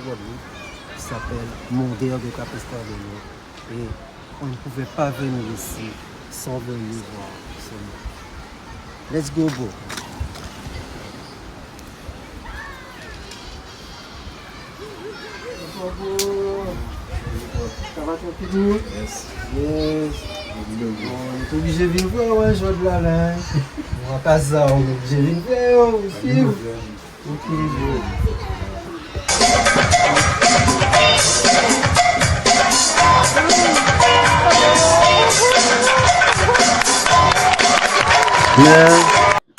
Guadeloupe qui s'appelle Mondéo de Capesterre de Nord. Et on ne pouvait pas venir ici sans venir voir ce monde. Let's go, bro. Ça va ton petit bout? Yes. Yes. On est obligé de venir voir, ouais, je vois de la laine. On va pas ça, on est obligé de venir voir, aussi. Ok,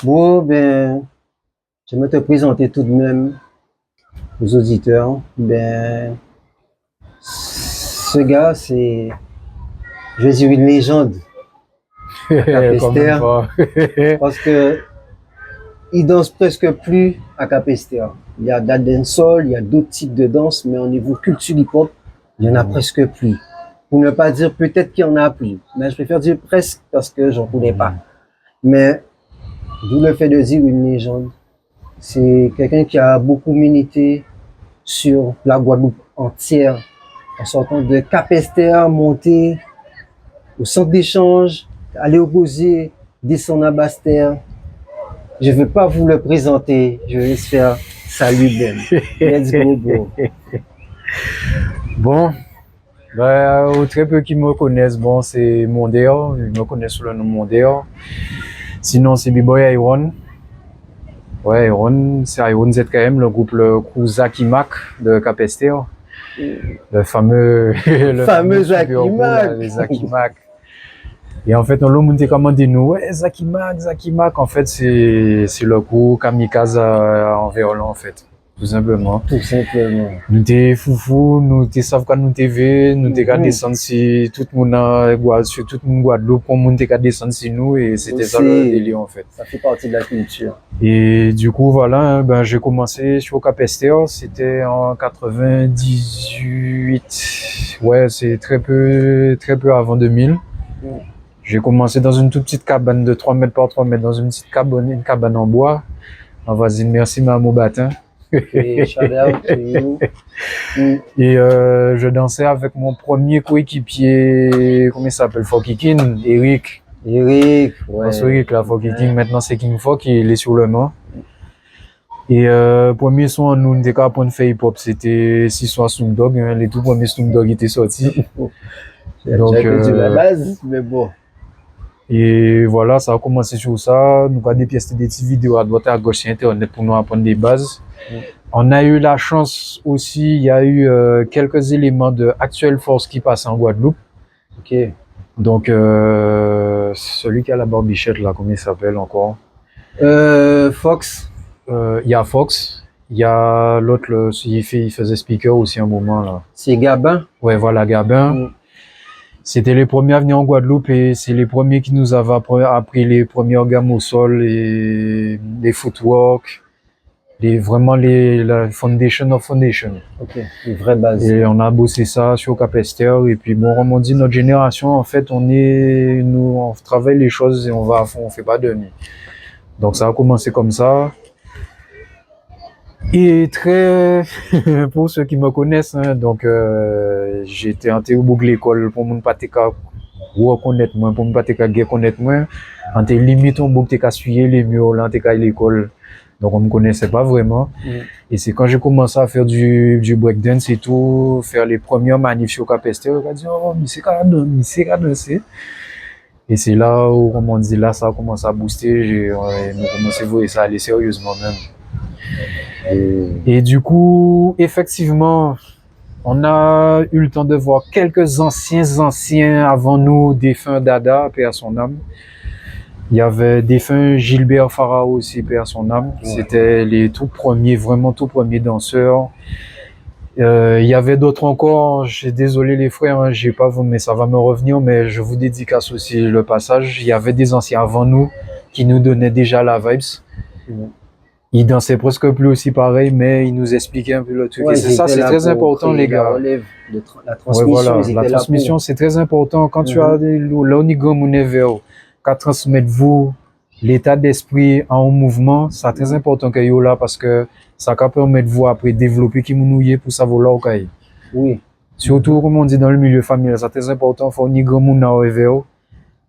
bro. Ben, je vais te présenter tout de même aux auditeurs. Ben, ce gars, c'est, je vais dire, une légende à Capesterre, parce que il danse presque plus à Capesterre. Il y a de la dancehall, il y a d'autres types de danse, mais au niveau culture hip-hop, il y en a presque plus. Pour ne pas dire peut-être qu'il y en a plus, mais je préfère dire presque parce que j'en connais pas. Mais d'où le fait de dire une légende. C'est quelqu'un qui a beaucoup milité sur la Guadeloupe entière, en sortant de Capesterre, monter au centre d'échange, aller au Gosier, descendre à Basse-Terre. Je ne vais pas vous le présenter, je vais laisser faire salut Ben. Let's go, bro. Bon, au très peu qui me connaissent, bon, c'est Mondéo, ils me connaissent sous le nom Mondéo. Sinon, c'est B-Boy Iron. Ouais, Iron, c'est Iron ZKM, le groupe, le crew Zaki Mac de Capesterre. Le fameux Zaki Mac. Les Zaki Mac. Et en fait, on l'a monté comment dit nous, ouais, Zaki Mac. En fait, c'est le crew Kamikaze en violon, en fait. Tout simplement. Tout simplement. Nous t'es foufou, nous t'es savent quand nous t'es vu, nous t'es qu'à descendre si tout le monde sur tout le monde Guadeloupe, pour nous t'es qu'à descendre si nous, et c'était ça le délire, en fait. Ça fait partie de la culture. Et du coup, voilà, ben, j'ai commencé sur Capesterre, c'était en 98. Ouais, c'est très peu avant 2000. J'ai commencé dans une toute petite cabane de 3 mètres par 3 mètres, dans une petite cabane, en bois. En voisine, merci Maman Batin. Et shout out to you. Et je dansais avec mon premier coéquipier, comment il s'appelle, Fokikin, Eric. Ouais. Eric, là, Fokikin, maintenant c'est King Fok, il est sur le nom. Et premier son, nous, on était qu'à apprendre faire hip-hop, c'était 6 soirs Snoop Dogg, hein, les tout premiers Snoop Dogg étaient sortis. Donc, la base, mais bon. Et voilà, ça a commencé sur ça. Nous avons des pièces, des petites vidéos à droite et à gauche sur Internet pour nous apprendre des bases. On a eu la chance aussi, il y a eu quelques éléments de Actuelle Force qui passent en Guadeloupe. Ok. Donc, celui qui a la barbichette là, comment il s'appelle encore? Fox. Il y a Fox. Il y a l'autre, il faisait speaker aussi un moment là. C'est Gabin. Ouais, voilà, Gabin. C'était les premiers à venir en Guadeloupe et c'est les premiers qui nous avaient appris les premières gammes au sol et les footwork, la foundation of foundation. Ok, les vraies bases. Et on a bossé ça sur Capesterre et puis bon, comme on dit, notre génération, en fait, on travaille les choses et on va à fond, on fait pas de nuit. Donc ça a commencé comme ça. Et pour ceux qui me connaissent, hein, donc j'ai été en Théobourg l'école pour mon patéka reconnaître moi, pour mon patéka connaître moi. En té limite on bouc t'es suivre les murs là, t'es l'école. Donc on me connaissait pas vraiment. Et c'est quand j'ai commencé à faire du breakdance et tout, faire les premières manifs sur Capesterre, on a dit oh mais c'est quand danser. Et c'est là où comme on dit là ça a commencé à booster, j'ai commencé à voir ça aller sérieusement même. Et du coup, effectivement, on a eu le temps de voir quelques anciens avant nous, défunt Dada, paix à son âme. Il y avait défunt Gilbert Farao aussi, paix à son âme. C'était les vraiment tout premiers danseurs. Il y avait d'autres encore, j'ai désolé les frères, hein, j'ai pas vous, mais ça va me revenir, mais je vous dédicace aussi le passage. Il y avait des anciens avant nous qui nous donnaient déjà la vibes. Ils dansaient presque plus aussi pareil, mais ils nous expliquaient un peu le truc. Ouais, et c'est ça, c'est très important, les gars. La transmission, la transmission, c'est très important. Quand tu as l'onigomuneveo, qu'à transmettre vous, l'état d'esprit en mouvement, c'est très important que yo là parce que ça peut permettre de voir après développer qui mounouye pour savoir là au cahier. Oui. Surtout, comme on dit dans le milieu familial, c'est très important, faut ni grand moun na rêver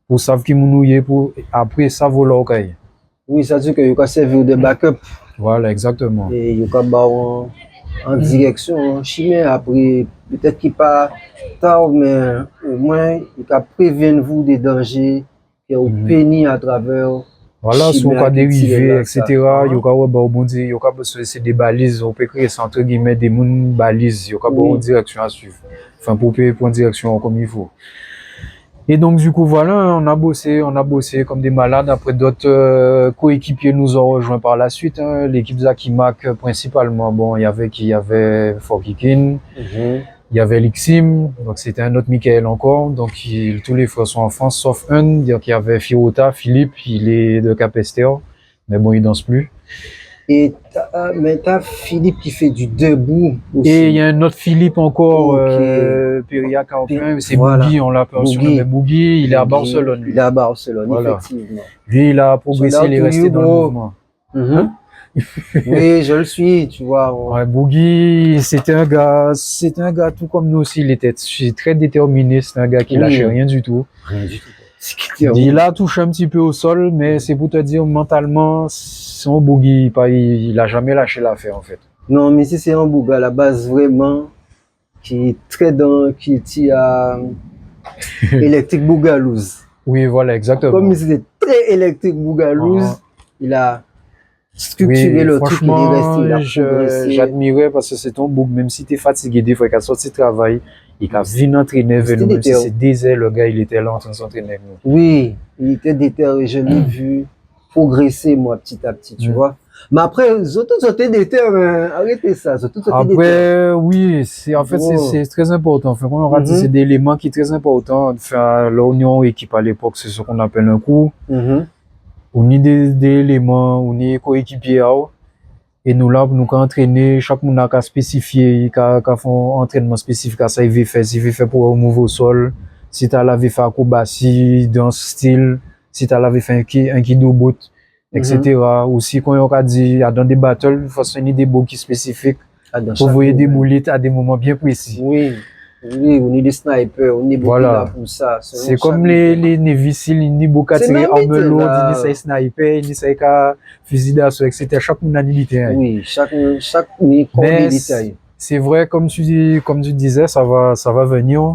pour savoir qui mounouye pour après savoir là au cahier. Oui, ça veut dire que yo ka servir de backup. Voilà, exactement. Et yo ka ba en direction, chemin après, peut-être qu'il pas tard, mais au moins, il ka prévenir vous des dangers que vous pénis à travers. Voilà, si on peut dériver, etc., yo ka ba au bon dire, yo ka c'est des balises, on peut créer ça entre guillemets des moun balises, yo ka ba une direction à suivre. Enfin, pour une direction comme il faut. Et donc, du coup, voilà, on a bossé comme des malades. Après, d'autres coéquipiers nous ont rejoints par la suite. Hein. L'équipe Zakimak, principalement, bon, il y avait Forkikin, il y avait Lixim, donc c'était un autre Michael encore. Donc, tous les frères sont en France, sauf un. Donc, il y avait Firota, Philippe, il est de Capester, mais bon, il danse plus. Et mais t'as Philippe qui fait du debout aussi. Et il y a un autre Philippe encore, Péria Campin, c'est Boogie, on l'appelle surnommé Boogie, il est à Barcelone. Lui. Il est à Barcelone, voilà. Effectivement. Lui, il a progressé, il est resté dans le mouvement. Hein? Oui, je le suis, tu vois. Ouais, Boogie, c'était un gars tout comme nous aussi, il était très déterminé, c'est un gars qui lâchait rien du tout. Rien du tout. Il a touché un petit peu au sol, mais c'est pour te dire, mentalement, son Boogie, il a jamais lâché l'affaire, en fait. Non, mais c'est un Boogie à la base, vraiment, qui est très qui tient à électrique Bougalouz. Oui, voilà, exactement. Comme il était très électrique Bougalouz, il a structuré le truc, il est resté, j'admirais parce que c'est ton Boug, même si t'es fatigué, des fois, il a sorti de travail, il a venu entraîner avec nous, même si c'est des ailes, le gars, il était là en train de s'entraîner avec nous. Oui, il était déterminé, je l'ai vu progresser, moi, petit à petit, tu vois. Mais après, surtout, c'était déterminé, arrêtez ça, surtout, après, oui, en fait, c'est très important. Enfin, on aura dit, c'est des éléments qui sont très importants. Enfin, l'union équipe à l'époque, c'est ce qu'on appelle un coup. On est des éléments, on est coéquipiers, et nous là, nous entraîner, chaque monde a spécifié, a fait un entraînement spécifique à ça, il veut faire pour mouvoir au sol, si t'as lavé fait acrobatie, dans ce style, si t'as lavé fait un kido boot, etc. Aussi, quand on a dit, dans des battles, il faut se faire des beaux qui spécifiques, pour voyer des boulettes à des moments bien précis. Oui, on est des snipers, on est beaucoup là pour ça. C'est comme les Navy Seals, ils n'ont pas tiré en melon, ils n'ont pas sniper, ils n'ont pas fusil d'assaut, etc. Chaque monde a des détails. Oui, chaque niveau a des détails. C'est vrai, comme tu disais, ça va venir.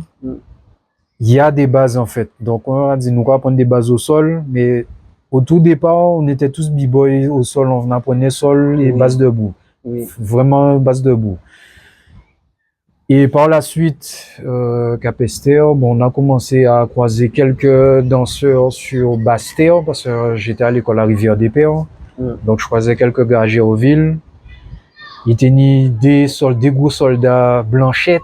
Il y a des bases, en fait. Donc, on a dit, nous allons prendre des bases au sol, mais au tout départ, on était tous b-boys au sol, on apprenait sol et base debout. Oui. Vraiment base debout. Et par la suite, Capester, bon, on a commencé à croiser quelques danseurs sur Basse-Terre, parce que j'étais à l'école à Rivière-des-Pères. Donc, je croisais quelques gars à Géroville. Il était des gros soldats Blanchette.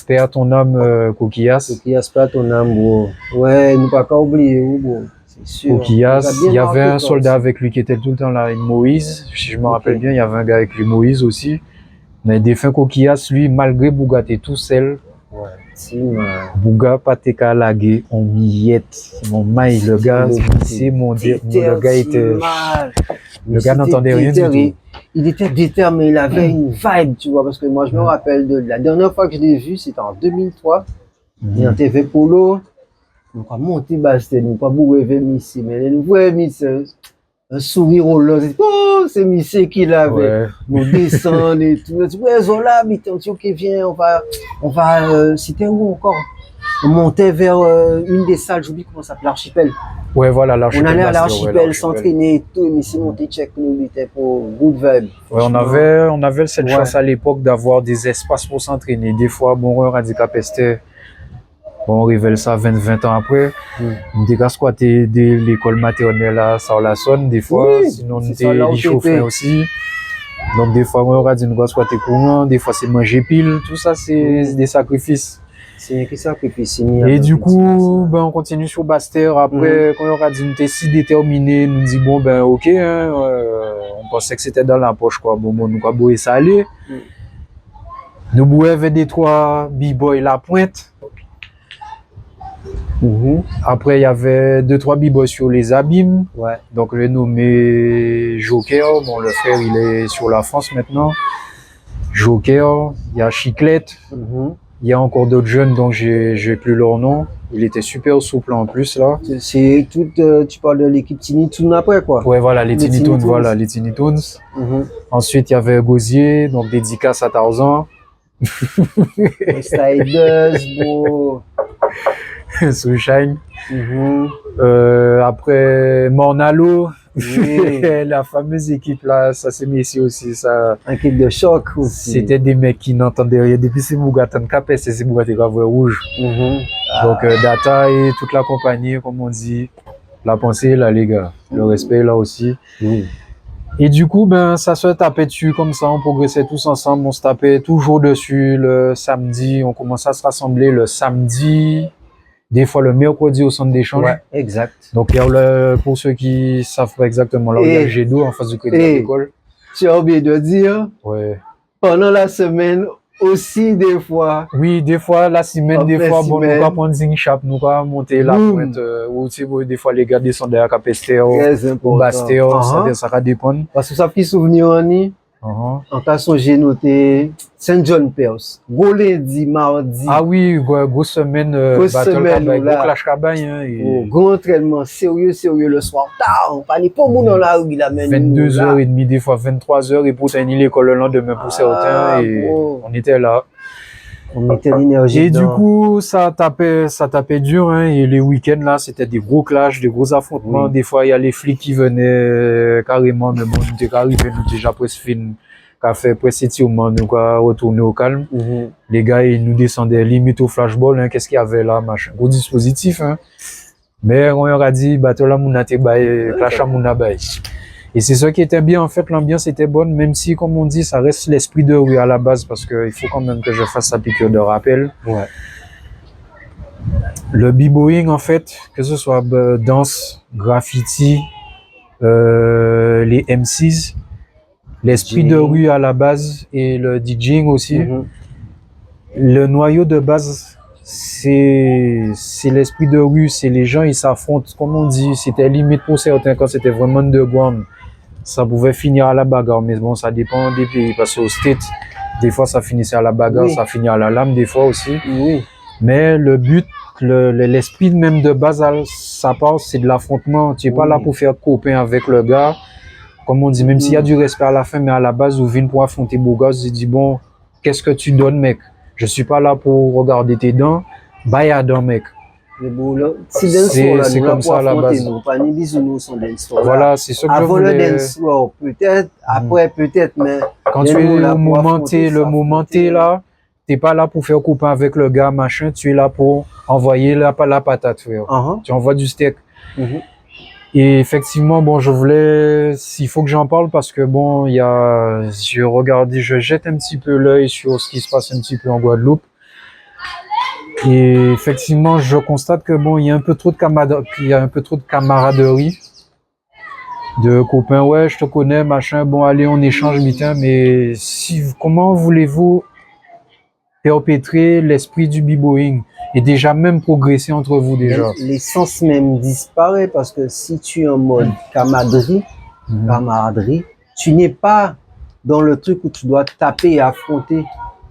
Paix à ton âme, Coquillas. Coquillas, paix à ton âme, bro. Ouais, nous pas qu'à oublier, bro. C'est sûr. Coquillas, il y avait un soldat avec lui qui était tout le temps là, Moïse. Si je me rappelle bien, il y avait un gars avec lui, Moïse aussi. Mais Défunt Coquillas, lui, malgré Bouga, t'es tout seul. Bouga, pas t'es qu'à laguer, on miette. Mon maille, le gars, c'est mon Dieu. Le gars était. Le gars n'entendait rien du tout. Il était déterminé, il avait une vibe, tu vois, parce que moi, je me rappelle de la dernière fois que je l'ai vu, c'était en 2003. Il en TV Polo. On a monté Bastel, on pas beaucoup rêvé Missy, mais nous voyons Missy, un sourire au long, oh, c'est Missy qui l'avait. Nous descendons et tout. Ouais, Zola, mais qui vient, on va, c'était où encore? On montait vers une des salles, j'oublie comment ça s'appelle, l'archipel. Ouais, voilà, l'archipel. On allait à l'archipel s'entraîner et tout, et Missy montait check, nous, il était pour good vibe. Ouais, on avait cette chance à l'époque d'avoir des espaces pour s'entraîner. Des fois, bon, on a dit Capester. Bon, on révèle ça 20 ans après. On était qu'à squatter de l'école maternelle à Saint-Lassonne, des fois. Sinon, on était les chauffeurs aussi. Donc, des fois, on a dit nous squatter courant. Des fois, c'est manger pile. Tout ça, c'est des sacrifices. C'est des sacrifices. Et du coup, ben, on continue sur Basse-Terre. Après, quand on a dit nous était si déterminés, nous dit bon, ben, ok, hein, on pensait que c'était dans la poche, quoi. Bon, nous avons beau ça aller. Nous bouions avec des trois b-boys la pointe. Après, il y avait 2-3 b-boys sur les abîmes. Ouais. Donc, j'ai nommé Joker. Bon, le frère, il est sur la France maintenant. Joker, il y a Chiclette. Il y a encore d'autres jeunes dont j'ai plus leur nom. Il était super souple en plus, là. C'est tout, tu parles de l'équipe Tiny Toon après, quoi. Ouais, voilà, les Tiny Toons, voilà, les Tiny Toons. Ensuite, il y avait Gosier, donc dédicace à Tarzan. Sliders, bro. Sunshine. Après, Mornalo. Oui. La fameuse équipe là, ça c'est Messi aussi. Ça. Une équipe de choc aussi. C'était des mecs qui n'entendaient rien. Depuis ces Bougatan Capes, c'est Bougatan Graveur Rouge. Donc, Data et toute la compagnie, comme on dit, la pensée là, les gars. Le respect là aussi. Et du coup, ben, ça se tapait dessus comme ça, on progressait tous ensemble, on se tapait toujours dessus le samedi, on commençait à se rassembler le samedi, des fois le mercredi au centre d'échange. Ouais, exact. Donc, il y a pour ceux qui savent pas exactement, là où il y a le jet d'eau en face du crédit agricole. Tu as oublié de dire, pendant la semaine, aussi des fois. Oui, des fois, la semaine, des fois, bon, nous allons prendre Zing Chap, nous allons monter la pointe, ou tu sais, des fois, les gars descendent à Capester, ou Basté, ça va dépendre. Parce que ça fait souvenir, Annie, en cas son j'ai noté Saint John Perse, gros lundi, mardi. Ah oui, grosse semaine, battle Cabaye, gros clash Cabaye. Gros entraînement, sérieux, le soir, tard, pas ni pas mon dans la rue, il amène 22h30, des fois 23h, et pour tenir l'école le lendemain pour certains, et on était là. On mettait l'énergie. Et du coup, ça tapait dur, hein, et les week-ends là, c'était des gros clashs, des gros affrontements. Des fois, il y a les flics qui venaient carrément, mais bon, nous étions arrivés, nous déjà presque fin, qu'a fait presque étirement, nous quoi retourner au calme. Les gars, ils nous descendaient limite au flashball, hein, qu'est-ce qu'il y avait là, machin. Gros dispositif, hein. Mais on leur a dit, bateau là, mon até bail, clash à mon abaye. Et c'est ça qui était bien, en fait, l'ambiance était bonne, même si, comme on dit, ça reste l'esprit de rue à la base, parce qu'il faut quand même que je fasse sa piqûre de rappel. Le b-boying, en fait, que ce soit danse, graffiti, les MCs, l'esprit de rue à la base et le DJing aussi. Le noyau de base, c'est l'esprit de rue, c'est les gens, ils s'affrontent, comme on dit, c'était limite pour certains quand c'était vraiment underground. Ça pouvait finir à la bagarre, mais bon, ça dépend des pays, parce qu'au States, des fois, ça finissait à la bagarre, ça finit à la lame, des fois aussi. Mais le but, l'esprit même de base, ça part, c'est de l'affrontement. Tu n'es pas là pour faire copain avec le gars. Comme on dit, même s'il y a du respect à la fin, mais à la base, vous venez pour affronter Bogas, je dis, bon, qu'est-ce que tu donnes, mec? Je suis pas là pour regarder tes dents, baille à dents, mec. C'est comme ça à la base. Voilà, c'est ce que je voulais. Avant le dance floor, peut-être, après peut-être, mais quand tu es au moment T là, t'es pas là pour faire copain avec le gars, machin, tu es là pour envoyer la patate, frère. Tu envoies du steak. Et effectivement, bon, il faut que j'en parle parce que bon, je jette un petit peu l'œil sur ce qui se passe un petit peu en Guadeloupe. Et effectivement, je constate que bon, il y a un peu trop de camaraderie, de copains, ouais, je te connais, machin, bon, allez, on échange, mitin, mais comment voulez-vous perpétrer l'esprit du b-boying et déjà même progresser entre vous déjà? L'essence même disparaît parce que si tu es en mode camaraderie, tu n'es pas dans le truc où tu dois taper et affronter.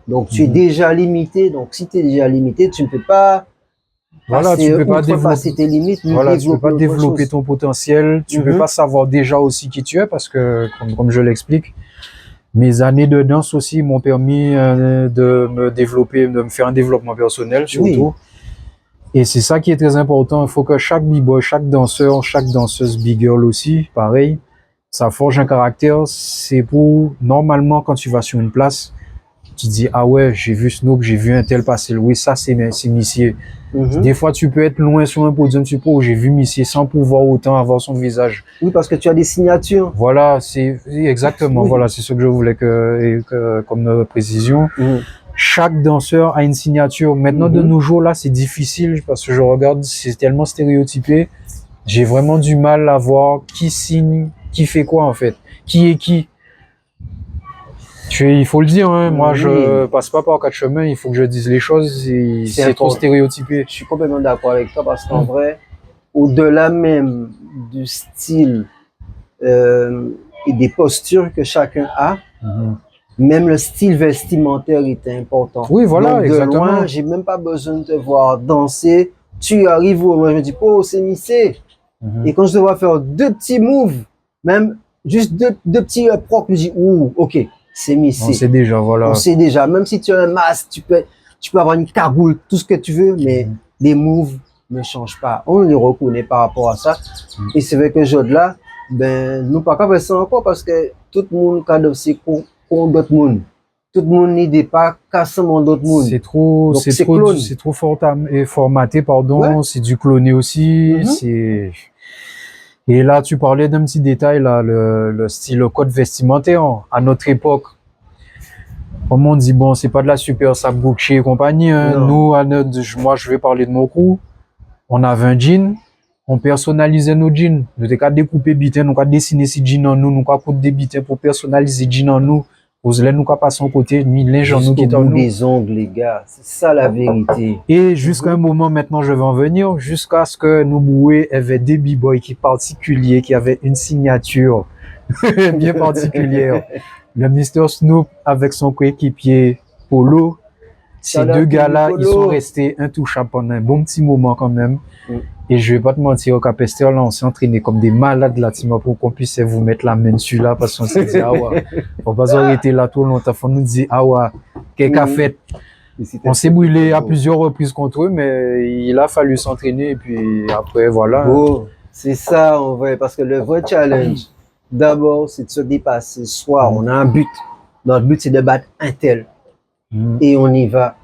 Donc, tu es déjà limité. Donc, si tu es déjà limité, tu ne peux pas tu peux pas dépasser tes limites. Tu peux pas développer ton potentiel. Tu peux pas savoir déjà aussi qui tu es parce que, comme je l'explique, mes années de danse aussi m'ont permis de me développer, de me faire un développement personnel surtout. Et c'est ça qui est très important. Il faut que chaque b-boy, chaque danseur, chaque danseuse b-girl aussi, pareil, ça forge un caractère. C'est pour, normalement, quand tu vas sur une place, tu dis, ah ouais, j'ai vu Snoop, j'ai vu un tel passer. Oui, ça, c'est Missier. Des fois, tu peux être loin sur un podium, tu peux, j'ai vu Missier sans pouvoir autant avoir son visage. Oui, parce que tu as des signatures. Voilà, c'est exactement, voilà, c'est ce que je voulais comme précision. Chaque danseur a une signature. Maintenant, de nos jours, là, c'est difficile parce que je regarde, c'est tellement stéréotypé. J'ai vraiment du mal à voir qui signe, qui fait quoi, en fait. Qui est qui. Il faut le dire, hein. Moi, Oui. je passe pas par quatre chemins, il faut que je dise les choses, c'est trop stéréotypé. Je suis complètement d'accord avec toi parce qu'en vrai, au-delà même du style et des postures que chacun a, même le style vestimentaire est important. Oui, voilà, donc, de exactement. loin, j'ai même pas besoin de te voir danser. Tu arrives au loin, je me dis, oh, c'est Missé. Et quand je te vois faire deux petits moves, même juste deux petits procs, je me dis, ouh, ok, c'est Missé. On sait déjà, voilà. On sait déjà, même si tu as un masque, tu peux avoir une cagoule, tout ce que tu veux, mais les moves ne changent pas. On les reconnaît par rapport à ça. Et c'est vrai que Jod-là, ben, nous pas qu'à faire ça encore parce que tout le monde a aussi contre d'autres monde. Tout le monde n'y pas quasiment d'autres monde. C'est trop, c'est trop formaté, pardon. Ouais. C'est du cloné aussi. C'est. Et là, tu parlais d'un petit détail là, le style, le code vestimentaire. À notre époque, comme on dit, bon, c'est pas de la super sape Gucci et compagnie. Hein. Nous, moi, je vais parler de mon crew. On avait un jean. On personnalisait nos jeans. Nous avons qu'à découper bitin, nous avons qu'à dessiner ces jeans en nous, nous avons qu'à coudre des bitins pour personnaliser les jeans en nous. Vous allez nous qu'à passer en côté, les gens nous qui sont nous. Des ongles, les gars. C'est ça la vérité. Et jusqu'à un moment, maintenant, je vais en venir, jusqu'à ce que nous bouets avaient des b-boys qui particuliers, qui avaient une signature bien particulière. Le Mr. Snoop avec son coéquipier Polo. Ces deux gars-là, ils sont restés intouchables pendant un bon petit moment quand même. Et je vais pas te mentir, au Capesterre, là, on s'est entraîné comme des malades là, pour qu'on puisse vous mettre la main dessus là, parce qu'on s'est dit, ah ouais, faut pas arrêter là tout longtemps, faut nous dire, ah ouais, qu'est-ce qu'a fait? On s'est brûlé à plusieurs reprises contre eux, mais il a fallu s'entraîner, et puis après, voilà. Oh, c'est ça, en vrai, parce que le vrai challenge, d'abord, c'est de se dépasser. Soit on a un but. Notre but, c'est de battre un tel. Et on y va.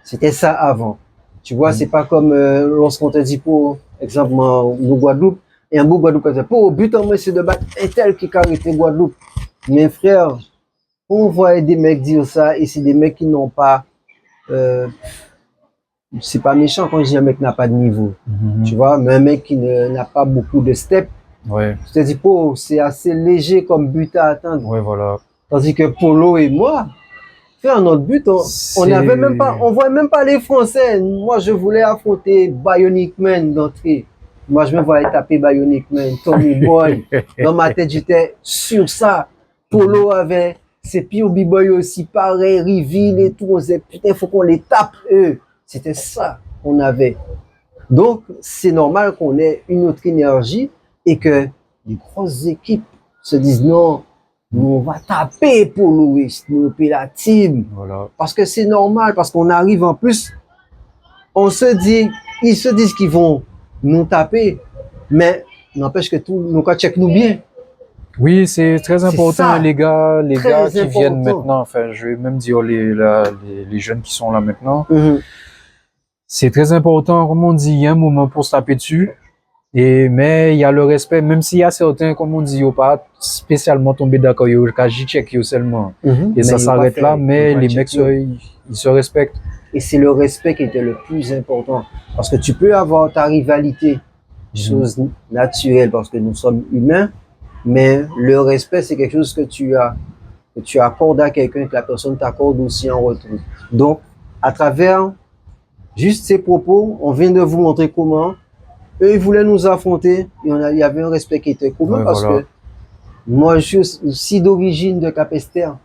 C'était ça avant. Tu vois, c'est pas comme lorsqu'on te dit, pour exemple, nous Guadeloupe, et un beau Guadeloupe, pour but en moi, c'est de battre un tel qui a arrêté Guadeloupe. Mes frères, on voit des mecs dire ça, et c'est des mecs qui n'ont pas, c'est pas méchant quand je dis un mec n'a pas de niveau. Tu vois, mais un mec qui n'a pas beaucoup de steps, ouais. Je te dis, c'est assez léger comme but à atteindre. Ouais, voilà. Tandis que Polo et moi, faire notre but, on avait même pas, on voit même pas les Français. Moi, je voulais affronter Bionic Man d'entrée. Moi, je me voyais taper Bionic Man, Tommy Boy. Dans ma tête, j'étais sur ça. Polo avait ses pires B-boy aussi, pareil, Reveal et tout. On disait, putain, il faut qu'on les tape, eux. C'était ça qu'on avait. Donc, c'est normal qu'on ait une autre énergie et que les grosses équipes se disent, non, nous, on va taper pour Louis, Snoop et la team. Voilà. Parce que c'est normal, parce qu'on arrive en plus, ils se disent qu'ils vont nous taper, mais n'empêche que tout, nous, quand check nous bien. Oui, c'est très important, les gars qui viennent maintenant, enfin, je vais même dire les jeunes qui sont là maintenant. C'est très important, comme on dit, il y a un moment pour se taper dessus. Mais il y a le respect, même s'il y a certains, comme on dit, ils pas spécialement tombé d'accord, ils ont check seulement. Et ça s'arrête là, mais les mecs, ils se respectent. Et c'est le respect qui était le plus important. Parce que tu peux avoir ta rivalité, chose naturelle, parce que nous sommes humains, mais le respect, c'est quelque chose que tu accordes à quelqu'un, que la personne t'accorde aussi en retour. Donc, à travers juste ces propos, on vient de vous montrer comment eux, ils voulaient nous affronter, et il y avait un respect qui était commun, parce que moi, je suis aussi d'origine de Capesterre.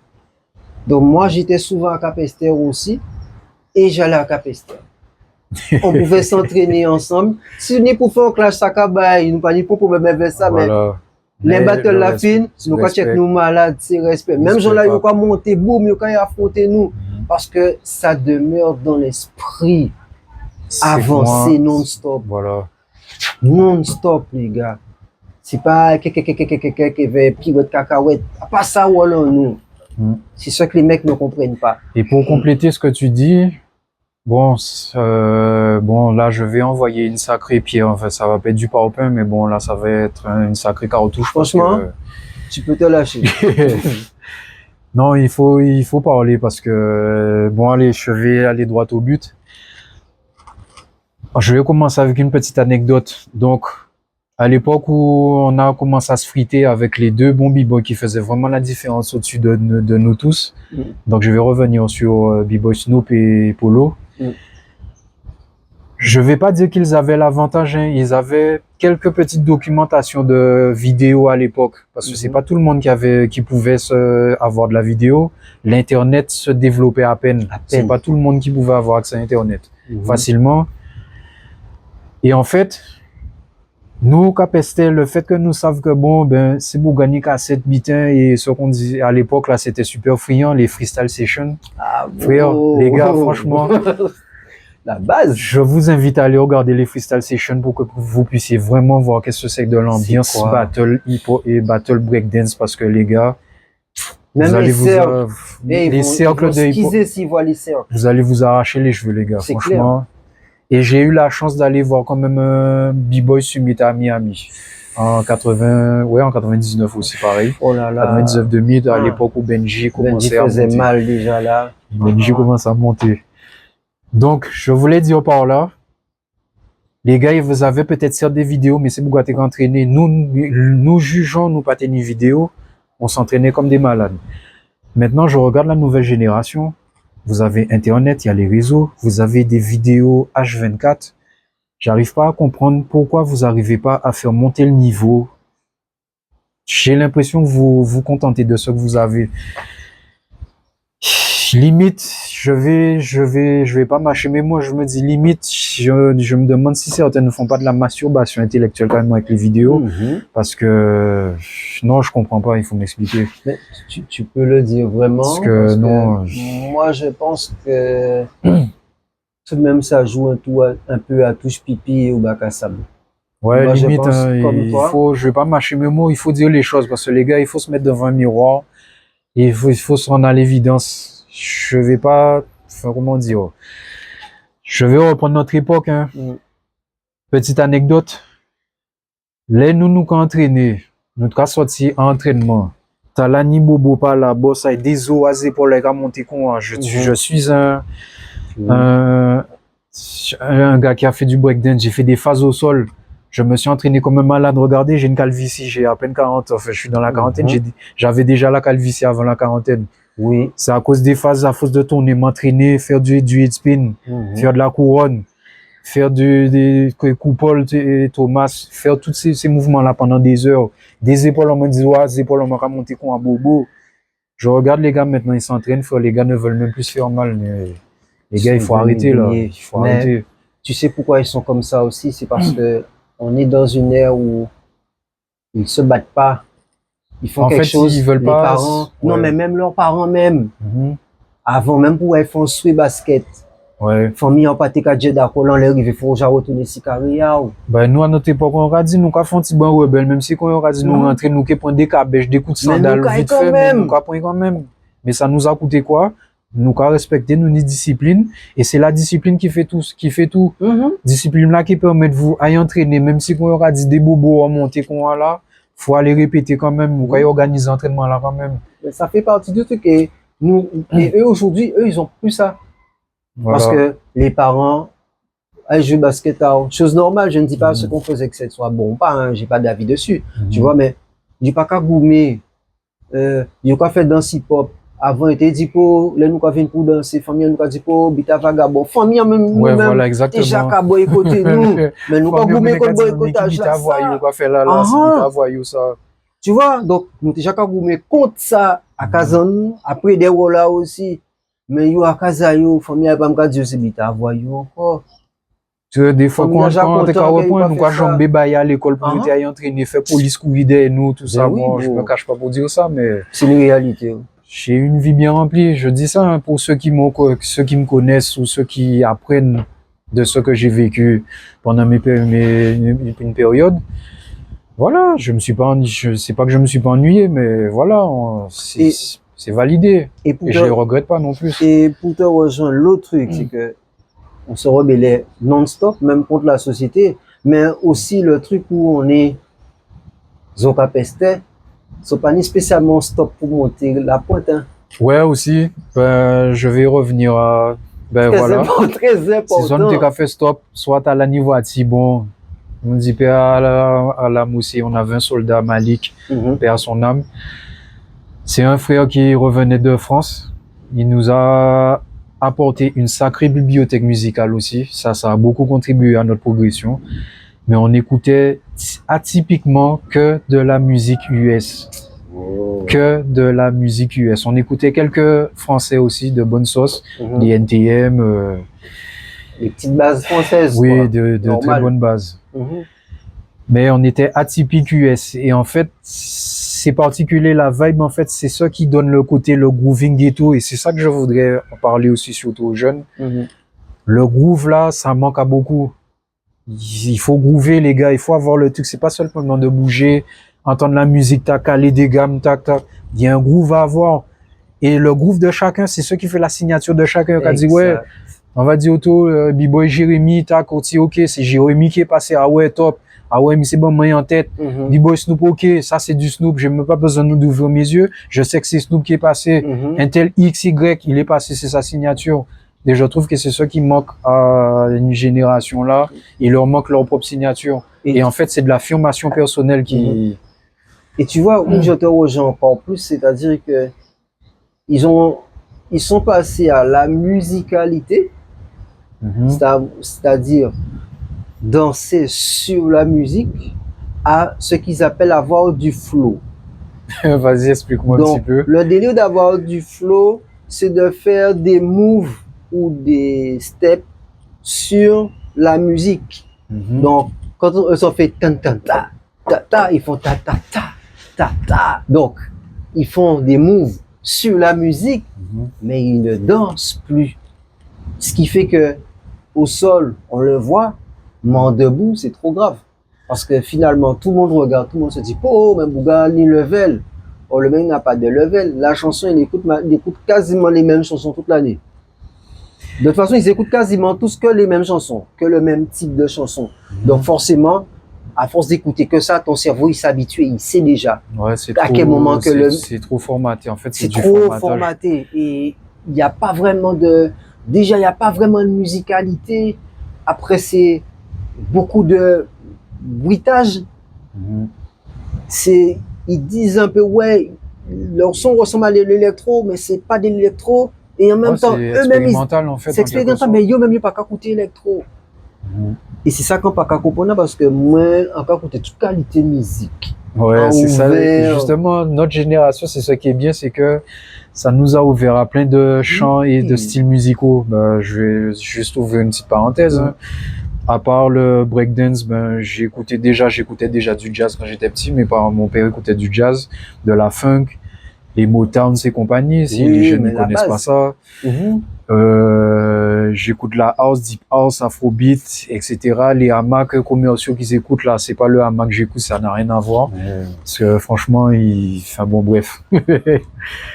Donc, moi, j'étais souvent à Capesterre aussi, et j'allais à Capesterre. On pouvait s'entraîner ensemble. Si on est pour faire un clash Sakabaï, nous pas ni pour faire ça, mais les battles la fine, nous quand check nous malades, c'est respect. Même gens là, ils ont pas monté, boum, ils ont affronté nous. Parce que ça demeure dans l'esprit. Avancer non-stop. Voilà. Non-stop, les gars. C'est pas qui veut pris votre cacahuète. Pas ça, voilà, nous. C'est ça que les mecs ne comprennent pas. Et pour compléter ce que tu dis, bon, là, je vais envoyer une sacrée pierre. Enfin, ça va pas être du pain, mais bon, là, ça va être une sacrée cartouche. Franchement, tu peux te lâcher. Non, il faut parler parce que, bon, allez, je vais aller droit au but. Je vais commencer avec une petite anecdote. Donc, À l'époque où on a commencé à se friter avec les deux bons b-boys qui faisaient vraiment la différence au-dessus de nous tous. Donc je vais revenir sur B-Boy Snoop et Polo. Je vais pas dire qu'ils avaient l'avantage, hein. Ils avaient quelques petites documentations de vidéos à l'époque, parce que c'est pas tout le monde qui pouvait avoir de la vidéo. L'internet se développait à peine. C'est pas tout le monde qui pouvait avoir accès à Internet facilement. Et en fait, nous, Capestel, le fait que nous savons que bon, ben, c'est pour gagner cassette, bitin, et ce qu'on disait à l'époque, là, c'était super friand, les freestyle sessions. Ah, frère, les gars, franchement. La base. Je vous invite à aller regarder les freestyle sessions pour que vous puissiez vraiment voir qu'est-ce que c'est que de l'ambiance battle hip-hop et battle breakdance, parce que les gars, même vous allez les cercles de hip-hop, vous allez vous arracher les cheveux, les gars, franchement. Et j'ai eu la chance d'aller voir quand même un B-Boy Summit à Miami. En 99 aussi, pareil. Oh là là. 99-2000, à l'époque où Benji commençait à monter. Benji faisait mal déjà là. Benji commence à monter. Donc, je voulais dire par là, les gars, vous avez peut-être certes des vidéos, mais c'est pour qu'on entraîné. Nous jugeons, nous pas tenir vidéo. On s'entraînait comme des malades. Maintenant, je regarde la nouvelle génération. Vous avez Internet, il y a les réseaux, vous avez des vidéos H24. J'arrive pas à comprendre pourquoi vous n'arrivez pas à faire monter le niveau. J'ai l'impression que vous vous contentez de ce que vous avez. Limite, je vais pas mâcher mes mots, je me dis limite, je me demande si certains ne font pas de la masturbation intellectuelle quand même avec les vidéos, parce que, non, je comprends pas, il faut m'expliquer. Mais tu peux le dire vraiment, parce que non. Moi, je pense que tout de même, ça joue un peu à touche pipi ou bac à sable. Ouais, moi, limite, je vais pas mâcher mes mots, il faut dire les choses, parce que les gars, il faut se mettre devant un miroir, et il faut se rendre à l'évidence. Je vais pas, enfin, comment dire, je vais reprendre notre époque, hein. Petite anecdote. Les nous entraînés, nous avons sorti en entraînement. T'as la ni bobo pas là, boss, avec des os à épaules, les gars montés con. Je suis un gars qui a fait du breakdance, j'ai fait des phases au sol. Je me suis entraîné comme un malade. Regardez, j'ai une calvitie, j'ai à peine 40, enfin, je suis dans la quarantaine, j'avais déjà la calvitie avant la quarantaine. Oui. C'est à cause des phases, à force de tourner, m'entraîner, faire du head spin, faire de la couronne, faire des coupoles et Thomas, faire tous ces mouvements-là pendant des heures. Des épaules, on me dit, ouais, des épaules, on m'a monté con à bobo. Je regarde les gars maintenant, ils s'entraînent, les gars ne veulent même plus se faire mal, mais les gars, il faut arrêter, là. Il faut arrêter. Tu sais pourquoi ils sont comme ça aussi? C'est parce que on est dans une ère où ils se battent pas. Ils font quelque chose, ils veulent pas. Parents, non, mais même leurs parents même. Avant même pour ils font swing basket. Ouais. Famille en pâté qu'à Jeddah, quand on arrive, il faut déjà retourner si carrière. Ben, nous, à notre époque, on a dit, nous, qu'on fait un petit bon rebelle, même si on a dit, nous, rentrer, nous, qu'on prend des cabèches, des coups de sandales, vite fait, mais nous, qu'on prend quand même. Mais ça nous a coûté quoi? Nous, qu'on respecter, nous, une discipline. Et c'est la discipline qui fait tout, Discipline là qui permet de vous aller entraîner, même si on a dit des bobos à monter qu'on a là. Faut aller répéter quand même, ou quand ils organisent l'entraînement là quand même. Mais ça fait partie du truc et nous, et eux aujourd'hui, eux, ils ont plus ça. Voilà. Parce que les parents, ils jouent basket, chose normale, je ne dis pas ce qu'on faisait que ce soit bon ou pas, hein, j'ai pas d'avis dessus, tu vois, mais il n'y a pas qu'à goumer, il n'y a qu'à faire danse hip-hop. Avant, il était dit pour, les nous qui viennent pour danser, famille nous qui dit pour, bita vagabond, famille même, ouais, voilà, exactement. Déjà qu'à boycotter nous, mais nous pas goumer contre boycottage là, ça. Tu vois, donc, nous déjà qu'à goumer contre ça, à Kazan, après des rôles là aussi, mais yo à Kazayo, famille a pas me dire c'est bita voyou encore. Tu vois, des fois, quand on est qu'à reprendre, nous quoi jambé bailler à l'école pour nous aller entraîner, faire police courir nous, tout ça, bon, je me cache pas pour dire ça, mais. C'est une réalité. J'ai une vie bien remplie, je dis ça hein, pour ceux qui me connaissent ou ceux qui apprennent de ce que j'ai vécu pendant une période. Voilà, je sais pas que je me suis pas ennuyé, mais voilà, c'est validé. Et je ne regrette pas non plus. Et pour te rejoindre, l'autre truc, c'est que on se rebellait non-stop, même contre la société, mais aussi le truc où on est Zokapesté, c'est pas ni spécialement stop pour monter la pointe. Hein. Ouais, aussi. Je vais revenir à. Ben très voilà. Très important. Si on ne fait stop, soit à la niveau à Tibon, On dit paix à la Moussi, on avait un soldat Malik, paix à son âme. C'est un frère qui revenait de France. Il nous a apporté une sacrée bibliothèque musicale aussi. Ça a beaucoup contribué à notre progression. Mais on écoutait atypiquement que de la musique US. Oh. Que de la musique US. On écoutait quelques français aussi de bonne sauce, les NTM. Les petites bases françaises. Oui, quoi. de très bonnes bases. Mais on était atypique US. Et en fait, c'est particulier la vibe, en fait, c'est ça qui donne le côté, le grooving et tout. Et c'est ça que je voudrais en parler aussi, surtout aux jeunes. Le groove là, ça manque à beaucoup. Il faut groover, les gars. Il faut avoir le truc. C'est pas seulement de bouger, entendre la musique, tac, caler des gammes, tac, tac. Il y a un groove à avoir. Et le groove de chacun, c'est ce qui fait la signature de chacun. Quand dit, ouais, on va dire auto, B-Boy Jérémy, tac, ok, c'est Jérémy qui est passé. Ah ouais, top. Ah ouais, mais c'est bon, moi en tête. B-Boy Snoop, ok, ça c'est du Snoop. J'ai même pas besoin d'ouvrir mes yeux. Je sais que c'est Snoop qui est passé. Un tel X, Y, il est passé, c'est sa signature. Et je trouve que c'est ça qui manque à une génération là. Il leur manque leur propre signature. Et en fait, c'est de l'affirmation personnelle qui. Et tu vois, où j'interroge encore plus, c'est-à-dire que ils sont passés à la musicalité, c'est-à-dire danser sur la musique, à ce qu'ils appellent avoir du flow. Vas-y, explique-moi un petit peu. Le délire d'avoir du flow, c'est de faire des moves ou des steps sur la musique. Donc, quand on fait tan tan ta ta ta, ils font ta ta ta ta ta. Donc, ils font des moves sur la musique, mais ils ne dansent plus. Ce qui fait que au sol, on le voit, mais en debout, c'est trop grave. Parce que finalement, tout le monde regarde, tout le monde se dit, oh, mais Bouga, ni level. Oh, le mec n'a pas de level. La chanson, il écoute quasiment les mêmes chansons toute l'année. De toute façon, ils écoutent quasiment tous que les mêmes chansons, que le même type de chansons. Donc forcément, à force d'écouter que ça, ton cerveau, il s'habitue, il sait déjà ouais, c'est à quel moment que le... C'est trop formaté, en fait, c'est trop formaté. Et il n'y a pas vraiment de... Déjà, il n'y a pas vraiment de musicalité. Après, c'est beaucoup de bruitage. Ils disent un peu, ouais, leur son ressemble à l'électro, mais c'est pas de l'électro. Et en même temps, eux-mêmes, en fait, c'est expérimental, mais yo même pas qu'à écouter électro. Et c'est ça qu'on pas qu'à comprendre parce que moi, encore écouter toute qualité de musique. Ouais, c'est ça. Justement, notre génération, c'est ce qui est bien, c'est que ça nous a ouvert à plein de chants et de styles musicaux. Ben, je vais juste ouvrir une petite parenthèse. Hein. À part le breakdance, ben, j'écoutais déjà du jazz quand j'étais petit. Mon père écoutait du jazz, de la funk, les Motown et compagnie, si les jeunes ne connaissent pas ça. J'écoute la house, deep house, afrobeat, etc. Les hamacs commerciaux qu'ils écoutent là, c'est pas le hamac que j'écoute, ça n'a rien à voir. Parce que franchement, enfin bon, bref.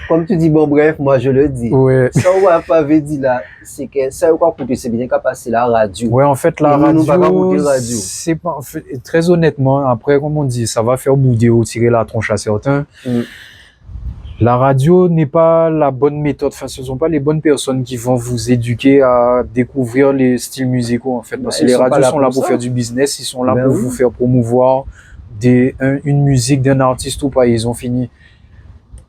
Comme tu dis, bon, bref, moi je le dis. Ouais. Ça, on va pas dit là, c'est que ça, on va écouter, c'est bien qu'à passer la radio. Ouais, en fait, la radio, c'est pas, en fait, très honnêtement, après, comme on dit, ça va faire bouder ou tirer la tronche à certains. La radio n'est pas la bonne méthode, enfin ce ne sont pas les bonnes personnes qui vont vous éduquer à découvrir les styles musicaux en fait. Parce que les radios sont là pour faire du business, ils sont là pour vous faire promouvoir une musique d'un artiste ou pas, ils ont fini.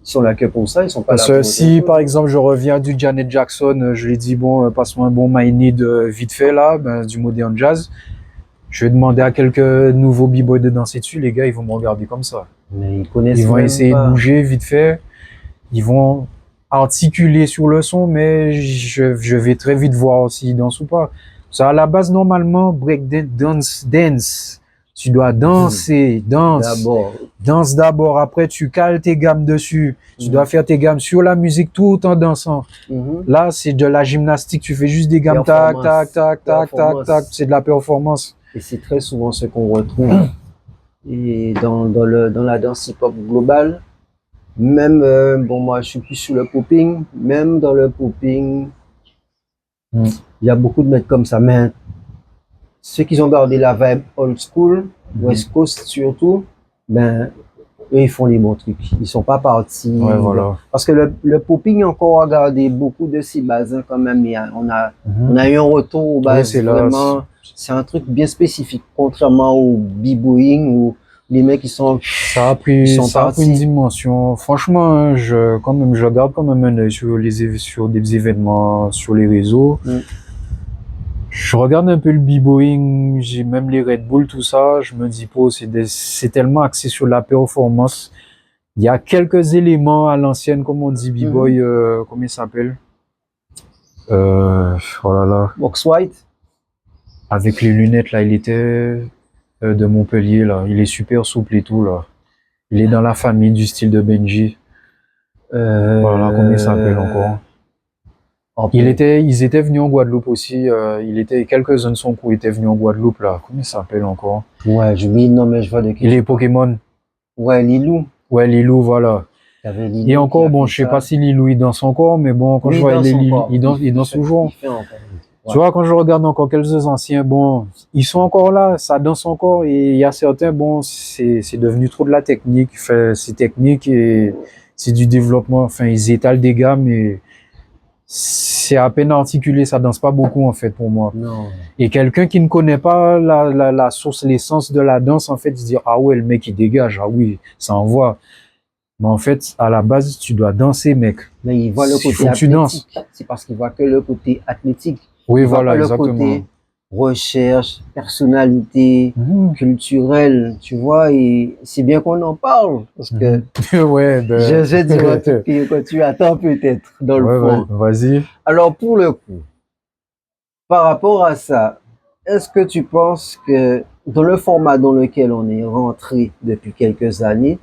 Ils sont là que pour ça, ils sont pas là pour si par exemple je reviens du Janet Jackson, je lui dis bon, passe-moi un bon My Need vite fait là, du modern jazz. Je vais demander à quelques nouveaux b-boys de danser dessus, les gars ils vont me regarder comme ça. Mais ils vont essayer de bouger vite fait. Ils vont articuler sur le son, mais je vais très vite voir s'ils dansent ou pas. Ça, à la base, normalement, dance. Tu dois danser, danse d'abord. Après, tu cales tes gammes dessus. Tu dois faire tes gammes sur la musique tout en dansant. Là, c'est de la gymnastique. Tu fais juste des gammes, tac, tac, tac, tac, tac, tac. C'est de la performance. Et c'est très souvent ce qu'on retrouve. Et dans la danse hip-hop globale, même, bon, moi, je suis plus sur le popping. Même dans le popping, il y a beaucoup de mecs comme ça. Mais ceux qui ont gardé la vibe old school, West Coast surtout, ben, eux, ils font les bons trucs. Ils sont pas partis. Ouais, voilà. Parce que le popping encore a gardé beaucoup de ses bases hein, quand même. On a eu un retour aux bases c'est là, vraiment. C'est un truc bien spécifique, contrairement au b-boying où les mecs ils sont. Ça a pris une dimension. Franchement, hein, je garde quand même un œil sur des événements sur les réseaux. Je regarde un peu le b-boying, j'ai même les Red Bull, tout ça. Je me dis, c'est tellement axé sur la performance. Il y a quelques éléments à l'ancienne, comme on dit, b-boy, comment il s'appelle? Oh là là. Box White. Avec les lunettes, là, il était de Montpellier, là. Il est super souple et tout, là. Il est dans la famille du style de Benji. Voilà, comment il s'appelle encore? Ils étaient venus en Guadeloupe aussi. Quelques-uns de son crew étaient venus en Guadeloupe, là. Comment il s'appelle encore? Ouais, j'oublie, non, mais je vois de qui. Il est Pokémon. Ouais, Lilou. Ouais, Lilou, voilà. Lilou et encore, bon, je sais pas si Lilou, il danse encore, mais bon, quand je vois il danse toujours. Ouais. Tu vois, quand je regarde encore quelques anciens, bon, ils sont encore là, ça danse encore, et il y a certains, bon, c'est devenu trop de la technique, c'est technique et c'est du développement, enfin, ils étalent des gammes et c'est à peine articulé, ça danse pas beaucoup, en fait, pour moi. Non. Et quelqu'un qui ne connaît pas la source, l'essence de la danse, en fait, il se dit, ah ouais, le mec, il dégage, ah oui, ça envoie. Mais en fait, à la base, tu dois danser, mec. Mais il voit le côté athlétique. C'est parce qu'il voit que le côté athlétique. Oui, voilà, exactement. Le côté recherche, personnalité, culturelle, tu vois, et c'est bien qu'on en parle, parce que ouais, je dis un truc que tu attends peut-être dans le fond. Vas-y. Alors, pour le coup, par rapport à ça, est-ce que tu penses que dans le format dans lequel on est rentré depuis quelques années,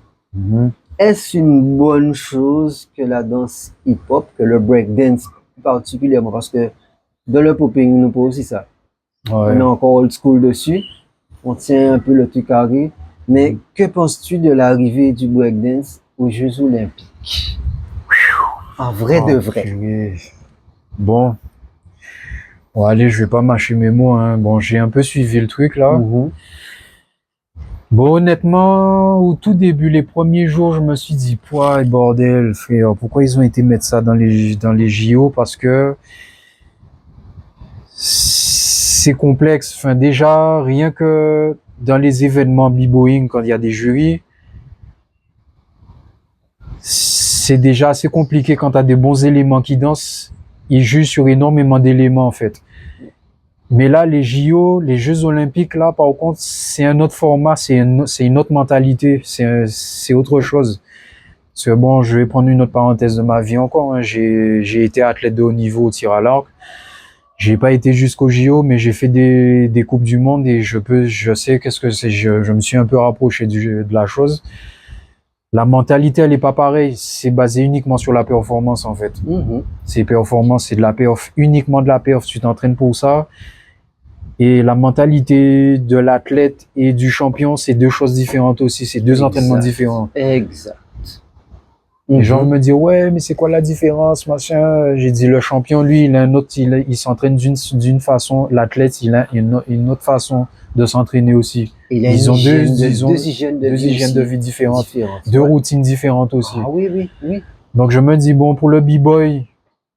est-ce une bonne chose que la danse hip-hop, que le breakdance particulièrement, parce que dans le popping, nous pas aussi ça. Ouais. On est encore old school dessus. On tient un peu le truc carré. Mais que penses-tu de l'arrivée du breakdance aux Jeux Olympiques? En vrai de vrai. Bon. Bon, allez, je vais pas mâcher mes mots, hein. Bon, j'ai un peu suivi le truc, là. Bon, honnêtement, au tout début, les premiers jours, je me suis dit, pouah, bordel, frère, pourquoi ils ont été mettre ça dans les JO? Parce que c'est complexe. Enfin, déjà, rien que dans les événements b-boying, quand il y a des jurys, c'est déjà assez compliqué quand tu as des bons éléments qui dansent. Ils jugent sur énormément d'éléments, en fait. Mais là, les JO, les Jeux Olympiques, là, par contre, c'est un autre format, c'est une autre mentalité, c'est autre chose. Parce que bon, je vais prendre une autre parenthèse de ma vie encore, hein. J'ai été athlète de haut niveau au tir à l'arc. J'ai pas été jusqu'au JO, mais j'ai fait des coupes du monde et je sais qu'est-ce que c'est. Je me suis un peu rapproché de la chose. La mentalité, elle est pas pareille. C'est basé uniquement sur la performance, en fait. C'est performance, c'est de la perf, uniquement de la perf. Tu t'entraînes pour ça. Et la mentalité de l'athlète et du champion, c'est deux choses différentes aussi. C'est deux entraînements différents. Exact. Les gens me disent, ouais, mais c'est quoi la différence, machin? J'ai dit, le champion, lui, il s'entraîne d'une façon. L'athlète, il a une autre façon de s'entraîner aussi. Ils ont deux hygiènes de vie différentes. Deux routines différentes aussi. Ah oui. Donc, je me dis, bon, pour le b-boy,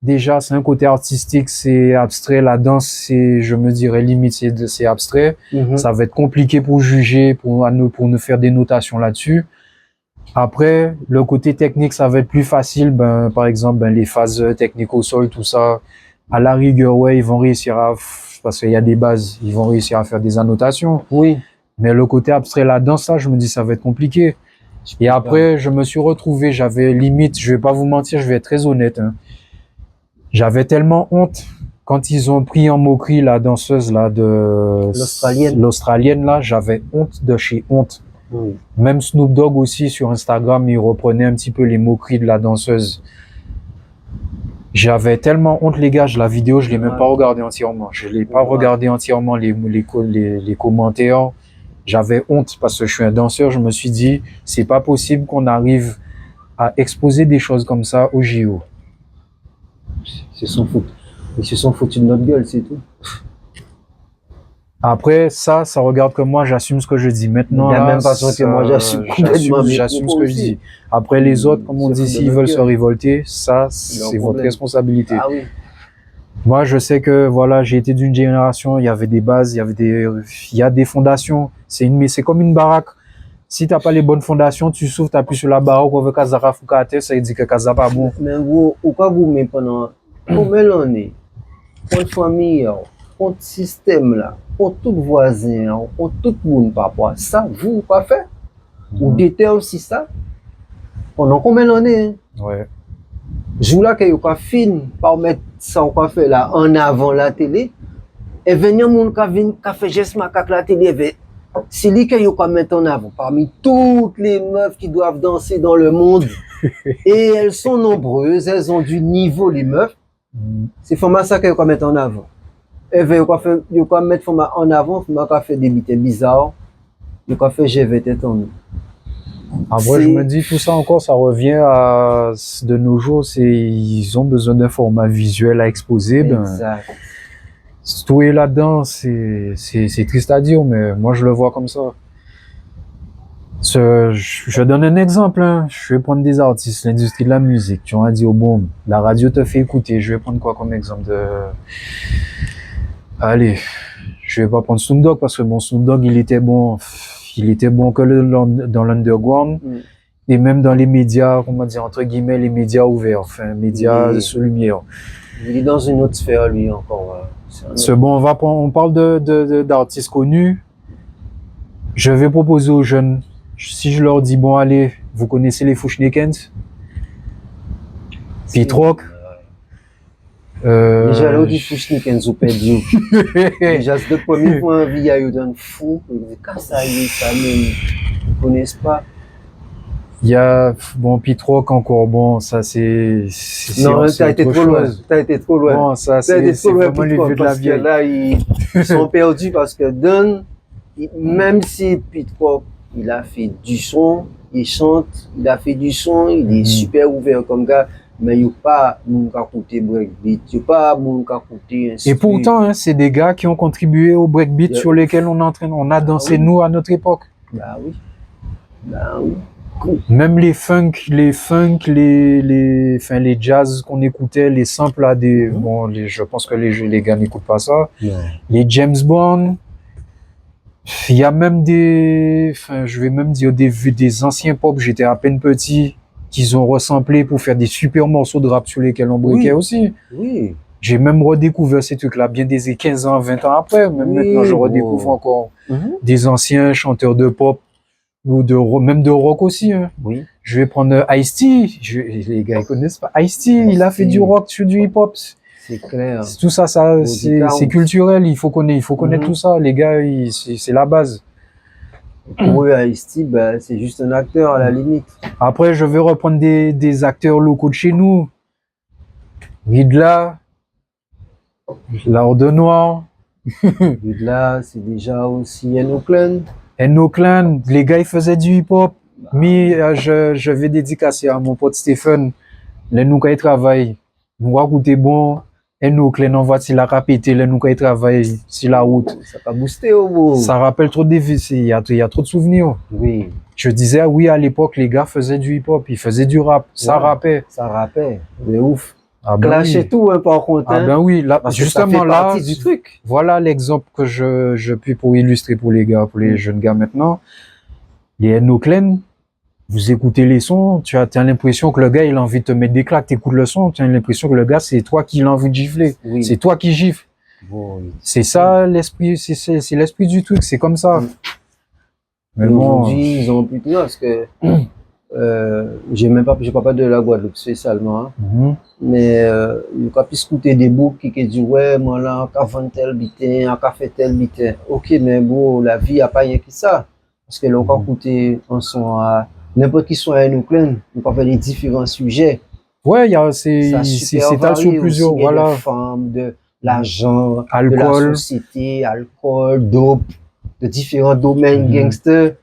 déjà, c'est un côté artistique, c'est abstrait. La danse, je me dirais, limite, c'est abstrait. Ça va être compliqué pour juger, pour nous faire des notations là-dessus. Après, le côté technique, ça va être plus facile. Par exemple, les phases techniques au sol, tout ça, à la rigueur, ouais, ils vont réussir parce qu'il y a des bases, ils vont réussir à faire des annotations. Oui. Mais le côté abstrait, la danse, ça, je me dis, ça va être compliqué. Et après, je me suis retrouvé, j'avais limite, je vais pas vous mentir, je vais être très honnête, hein. J'avais tellement honte quand ils ont pris en moquerie la danseuse, là, l'Australienne, là, j'avais honte de chez honte. Même Snoop Dogg aussi sur Instagram, il reprenait un petit peu les moqueries de la danseuse. J'avais tellement honte, les gars, la vidéo, je l'ai même pas regardée entièrement. Je l'ai pas regardé entièrement, les commentaires. J'avais honte parce que je suis un danseur. Je me suis dit, c'est pas possible qu'on arrive à exposer des choses comme ça au JO. Ils se sont foutus de notre gueule, c'est tout. Après, ça regarde que moi, j'assume ce que je dis. Maintenant, de la là, même façon que moi, j'assume complètement mes j'assume ce propos que je aussi. dis. Après, les autres, comme on Se dit, foutent de s'ils notre veulent se gueule. révolter, ça, Leur c'est votre problème. responsabilité. Ah oui. Moi, je sais que, voilà, j'ai été d'une génération, il y avait des bases, il y a des fondations. C'est comme une baraque. Si t'as pas les bonnes fondations, tu souffres, t'appuies sur la baraque, on veut Kazara Fukate, ça veut dire que Kaza pas bon. Mais vous, ou quoi vous mettez pendant combien d'années, contre famille, contre système là, contre tout voisin, contre tout le monde par rapport à ça, vous pas fait? Ou déter aussi ça? Pendant combien d'années? Ouais. Jour là que vous pas fin par mettre ça ou pas fait là en avant la télé, et venir moun ka fait geste macaque la télé, c'est lui que vous pas mettre en avant parmi toutes les meufs qui doivent danser dans le monde. Et elles sont nombreuses, elles ont du niveau, les meufs. C'est format ça que vous mettre en avant. Et vous pouvez mettre format en avant, format qui fait des bites bizarres. Vous pouvez faire GVT en nous. Après, je me dis, tout ça encore, ça revient à, de nos jours, ils ont besoin d'un format visuel à exposer. Exact. Tout est là-dedans, c'est triste à dire, mais moi, je le vois comme ça. Je donne un exemple, hein. Je vais prendre des artistes, l'industrie de la musique. Tu as dit, oh bon, la radio te fait écouter. Je vais prendre quoi comme exemple de... Allez, je vais pas prendre Snoop Dogg parce que bon, Snoop Dogg, il était bon que dans l'underground et même dans les médias, comment dire, entre guillemets, les médias ouverts, enfin, médias sous lumière. Il est dans une autre sphère, lui, encore. C'est bon, on parle d'artistes connus. Je vais proposer aux jeunes, si je leur dis, bon, allez, vous connaissez les Fouchnekens? Pete Rock? Déjà, là, dit Fouchnekens ou perdu. Déjà, c'est le premier point en vie, il y a un fou. Qu'est-ce ça y est, ça même. Ils ne connaissent pas. Il y a, bon, Pete Rock encore, bon, ça c'est. Non, t'as été trop loin. T'as été trop loin. Bon, ça c'est vraiment les vieux de la vieille. Là, ils sont perdus parce que même si Pete Rock, il a fait du son, il chante, il a fait du son, il est super ouvert comme gars, mais il n'y a pas mon qui écouter breakbeat, il n'y a pas mon qui écouter. Et pourtant, hein, c'est des gars qui ont contribué au breakbeat sur lesquels on a dansé nous à notre époque. Bah oui. Bah oui. Même les funk, les jazz qu'on écoutait, les samples là bon, je pense que les gars n'écoutent pas ça. Les James Bond. Il y a même je vais même dire des anciens pop, j'étais à peine petit, qu'ils ont ressemblé pour faire des super morceaux de rap sur lesquels on briquait aussi. Oui. J'ai même redécouvert ces trucs-là bien des 15 ans, 20 ans après. Même maintenant, je redécouvre encore des anciens chanteurs de pop ou même de rock aussi. Hein. Oui. Je vais prendre Ice-T. Les gars, ils connaissent pas. Ice-T, il a fait du rock sur du hip-hop. C'est clair. Tout ça, c'est culturel. Il faut connaître tout ça. Les gars, c'est la base. Oui, Ice-T, ben, c'est juste un acteur à la limite. Après, je vais reprendre des acteurs locaux de chez nous. Ridla, L'Ordre Noir. Ridla, c'est déjà aussi Enochlen. Enochlen, les gars, ils faisaient du hip-hop. Mais je vais dédicacer à mon pote Stephen. Les nous qui travaillent, nous va goûter bon. Enochlen, on voit s'il a répété, les nous qui travaillent sur la route. Ça va booster au bout. Ça rappelle trop il y a trop de souvenirs. Oui. Je disais, oui, à l'époque, les gars faisaient du hip-hop, ils faisaient du rap. Ça rappait. Ça rappait. Mais ouf. Ah ben Clash et tout, hein, par contre. Ah ben oui, là, justement là, du truc. Voilà l'exemple que je puis pour illustrer pour les gars, pour les jeunes gars maintenant. Les Enochlen, vous écoutez les sons, tu as l'impression que le gars, il a envie de te mettre des claques, t'écoutes le son, tu as l'impression que le gars, c'est toi qui l'as envie de gifler. Oui. C'est toi qui gifles. Bon, oui. C'est ça l'esprit, c'est l'esprit du truc, c'est comme ça. Mais aujourd'hui, ils ont plus de parce que j'ai pas de la Guadeloupe spécialement, hein. Mais il a pu écouter des boucs qui disent ouais, moi là, qu'a fait tel bitin, qu'a fait tel bitin. Ok, mais bon, la vie a pas rien que ça. Parce que là, on peut écouter un son à n'importe qui soit à Enochlen, on peut faire des différents sujets. Ouais, c'est étalé sur plusieurs, voilà. De femmes, de l'argent, alcool, de la société, alcool, dope, de différents domaines, gangsters.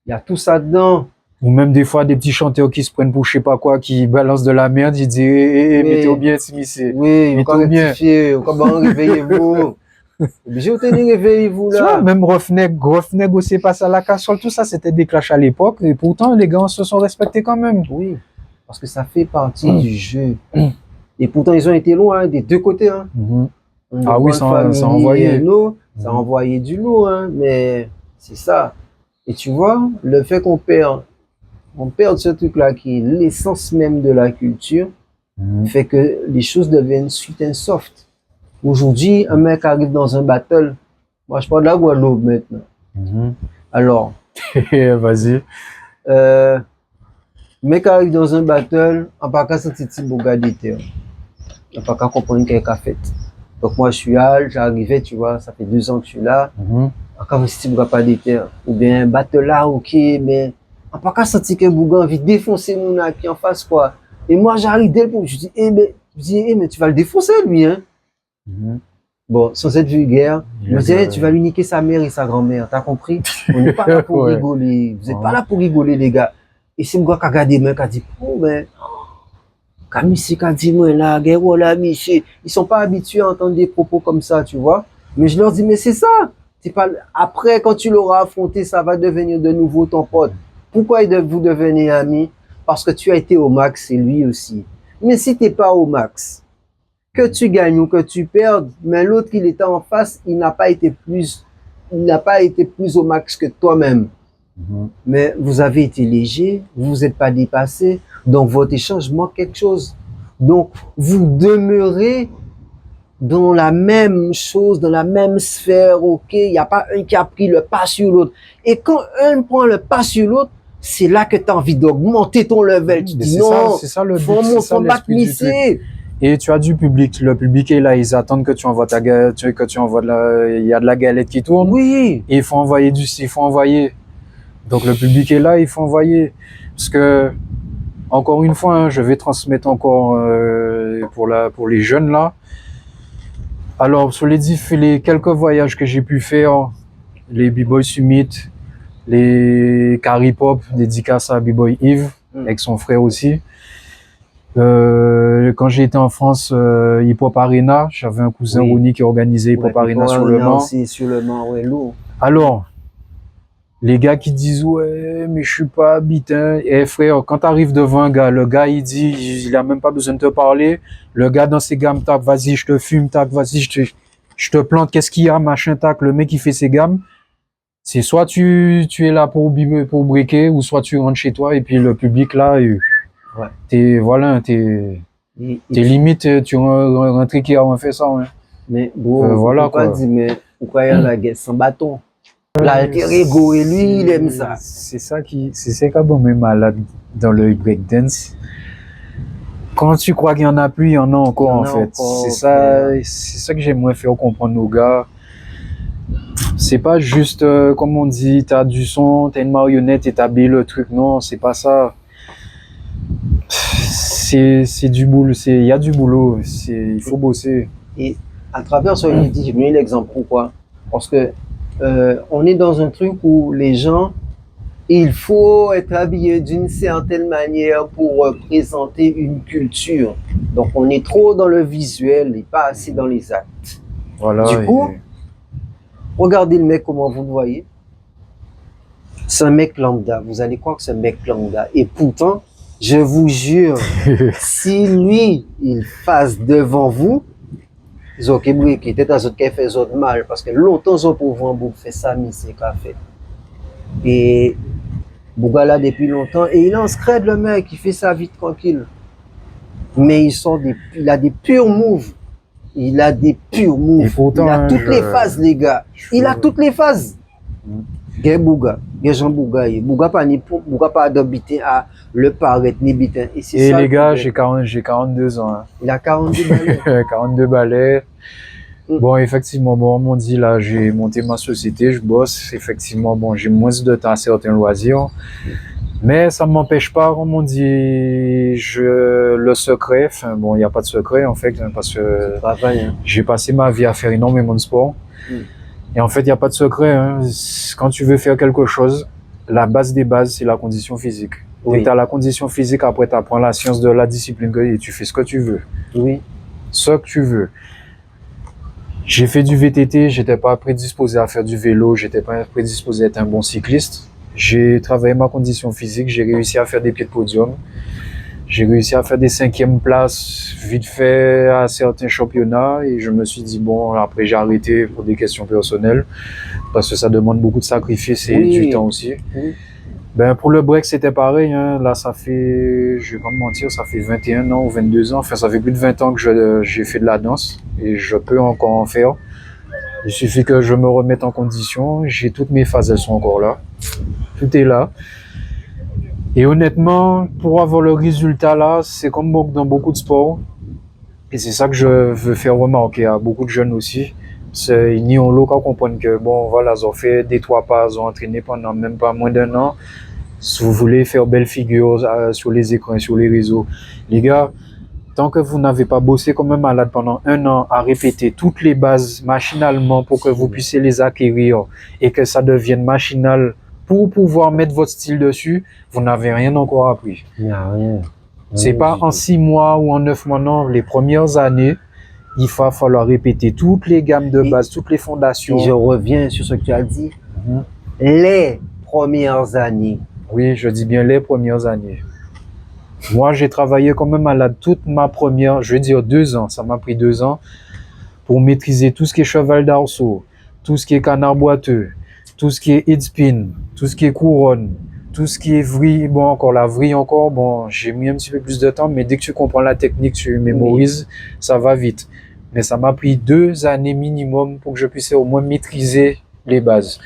Il y a tout ça dedans. Ou même des fois des petits chanteurs qui se prennent pour je sais pas quoi, qui balancent de la merde, ils disent mettez-vous bien, Timissé. Oui, mettez-vous bien. Comment réveillez-vous? Obligé de tenir réveillez-vous Tu vois, là. même Roughneck aussi passe à la casserole, tout ça, c'était des clashs à l'époque. Et pourtant, les gars se sont respectés quand même. Oui, parce que ça fait partie du jeu. Et pourtant, ils ont été loin, des deux côtés. Hein. Ah oui, ça a envoyé. Ça a envoyé du lourd, hein, mais c'est ça. Et tu vois, le fait qu'on perd ce truc-là qui est l'essence même de la culture, fait que les choses deviennent sweet and soft. Aujourd'hui, un mec arrive dans un battle. Moi, je parle de la Guadeloupe maintenant. Alors, vas-y. Mec arrive dans un battle, on pas qu'à sentir petit bogadité. On pas qu'à comprendre qu'est-ce qu'a fait. Donc moi je suis là, j'arrivais, tu vois, ça fait 2 ans que je suis là. Encore un petit bogadité. Ou bien battle là, ok, mais on pas qu'à sentir que Bouga a envie de défoncer mon qui en face quoi. Et moi j'arrive dès le point, je dis, mais tu vas le défoncer lui, hein. Bon, sans être vulgaire, je me disais, tu vas lui niquer sa mère et sa grand-mère, t'as compris? On n'est pas là pour rigoler. Vous n'êtes pas là pour rigoler, les gars. Et c'est moi qui a regardé, qui a dit, oh, mais, Camille, qui a dit, moi, là, là, Miché. Ils sont pas habitués à entendre des propos comme ça, tu vois. Mais je leur dis, mais c'est ça. C'est pas, après, quand tu l'auras affronté, ça va devenir de nouveau ton pote. Pourquoi vous devenez amis? Parce que tu as été au max et lui aussi. Mais si t'es pas au max, que tu gagnes ou que tu perdes, mais l'autre qui était en face, il n'a pas été plus au max que toi-même. Mais vous avez été léger, vous vous êtes pas dépassé, donc votre échange manque quelque chose. Donc, vous demeurez dans la même chose, dans la même sphère, ok? Il n'y a pas un qui a pris le pas sur l'autre. Et quand un prend le pas sur l'autre, c'est là que tu as envie d'augmenter ton level. Tu dis non, c'est ça le but, faut battre Missé. Et tu as du public, le public est là, ils attendent que tu envoies il y a de la galette qui tourne. Oui. Et il faut envoyer Donc le public est là, il faut envoyer. Parce que, encore une fois, hein, je vais transmettre encore pour les jeunes là. Alors, sur les quelques voyages que j'ai pu faire, les B-Boy Summit, les Caripop, dédicace à B-Boy Yves, avec son frère aussi. Quand j'ai été en France, Hip Hop Arena, j'avais un cousin Ronnie qui organisait Hip Hop Arena sur le Mans. Sur le Mans, ouais, lourd. Alors, les gars qui disent ouais mais je suis pas habitant, et frère, quand t'arrives devant un gars, le gars il dit, il a même pas besoin de te parler, le gars dans ses gammes tac, vas-y je te fume tac, vas-y je te plante, qu'est-ce qu'il y a machin tac, le mec qui fait ses gammes, c'est soit tu es là pour briquer, ou soit tu rentres chez toi et puis le public là, t'es limite, tu rentres qui a fait ça, ouais. Mais bon, voilà quoi. Dire, mais pourquoi il y a la guerre sans bâton? L'alter ego et lui, il aime ça. C'est ça qui est malade dans le breakdance. Quand tu crois qu'il y en a plus, il y en a encore en fait. C'est ça que j'aimerais faire comprendre aux gars. C'est pas juste, comme on dit, t'as du son, t'as une marionnette et t'habilles le truc. Non, c'est pas ça. C'est du boulot, il y a du boulot, il faut bosser. Et à travers ce que je dis, j'ai mis l'exemple. Pourquoi? Parce que on est dans un truc où les gens, il faut être habillé d'une certaine manière pour présenter une culture. Donc on est trop dans le visuel et pas assez dans les actes. Voilà. Du coup, regardez le mec comment vous le voyez. C'est un mec lambda. Vous allez croire que c'est un mec lambda. Et pourtant, je vous jure, si lui, il passe devant vous, ils ont qui était dans autre qui fait autres mal parce que longtemps ils ont pour vous faire ça mais c'est qu'a fait. Et Bouga là depuis longtemps et il en scred le mec, il fait sa vie tranquille. Mais il a des purs moves. Il a des purs moves. Pourtant, il a toutes les phases les gars. Il a toutes les phases. Gay Bouga, Gay Jean Bouga, Bouga pas d'habiter à le paraître ni bitin. Et ça, les gars, j'ai 42 ans. Hein. Il a 42 balais. 42 balais. Bon, effectivement, bon, on m'a dit là, j'ai monté ma société, je bosse. Effectivement, bon, j'ai moins de temps à certains loisirs. Mais ça ne m'empêche pas, comme on dit, le secret, enfin bon, il n'y a pas de secret en fait, parce que j'ai passé ma vie à faire énormément de sport. Et en fait, il n'y a pas de secret. Hein. Quand tu veux faire quelque chose, la base des bases, c'est la condition physique. Oui. Et tu as la condition physique, après tu apprends la science de la discipline et tu fais ce que tu veux. Oui. Ce que tu veux. J'ai fait du VTT, j'étais pas prédisposé à faire du vélo, j'étais pas prédisposé à être un bon cycliste. J'ai travaillé ma condition physique, j'ai réussi à faire des pieds de podium. J'ai réussi à faire des 5e places vite fait à certains championnats et je me suis dit bon, après j'ai arrêté pour des questions personnelles parce que ça demande beaucoup de sacrifices et du temps aussi. Oui. Ben pour le break c'était pareil, hein. Là ça fait, je vais pas me mentir, ça fait 21 ans ou 22 ans, enfin ça fait plus de 20 ans que j'ai fait de la danse et je peux encore en faire. Il suffit que je me remette en condition, j'ai toutes mes phases, elles sont encore là, tout est là. Et honnêtement, pour avoir le résultat là, c'est comme dans beaucoup de sports. Et c'est ça que je veux faire remarquer à beaucoup de jeunes aussi. C'est ils ont l'eau qu'à comprendre que bon, voilà, ils ont fait des 3 pas, ils ont entraîné pendant même pas moins d'1 an. Si vous voulez faire belle figure sur les écrans, sur les réseaux, les gars, tant que vous n'avez pas bossé comme un malade pendant 1 an à répéter toutes les bases machinalement pour que vous puissiez les acquérir et que ça devienne machinal pour pouvoir mettre votre style dessus, vous n'avez rien encore appris. Il n'y a rien. C'est pas en 6 mois ou en 9 mois, non. Les premières années, il va falloir répéter toutes les gammes de base, toutes les fondations. Et je reviens sur ce que tu as dit. Les premières années. Oui, je dis bien les premières années. Moi, j'ai travaillé comme un malade toute ma première, je veux dire 2 ans. Ça m'a pris 2 ans pour maîtriser tout ce qui est cheval d'arceau, tout ce qui est canard boiteux, tout ce qui est head spin, tout ce qui est couronne, tout ce qui est vrille. Bon, encore la vrille encore, bon, j'ai mis un petit peu plus de temps, mais dès que tu comprends la technique, tu mémorises, ça va vite. Mais ça m'a pris 2 années minimum pour que je puisse au moins maîtriser les bases.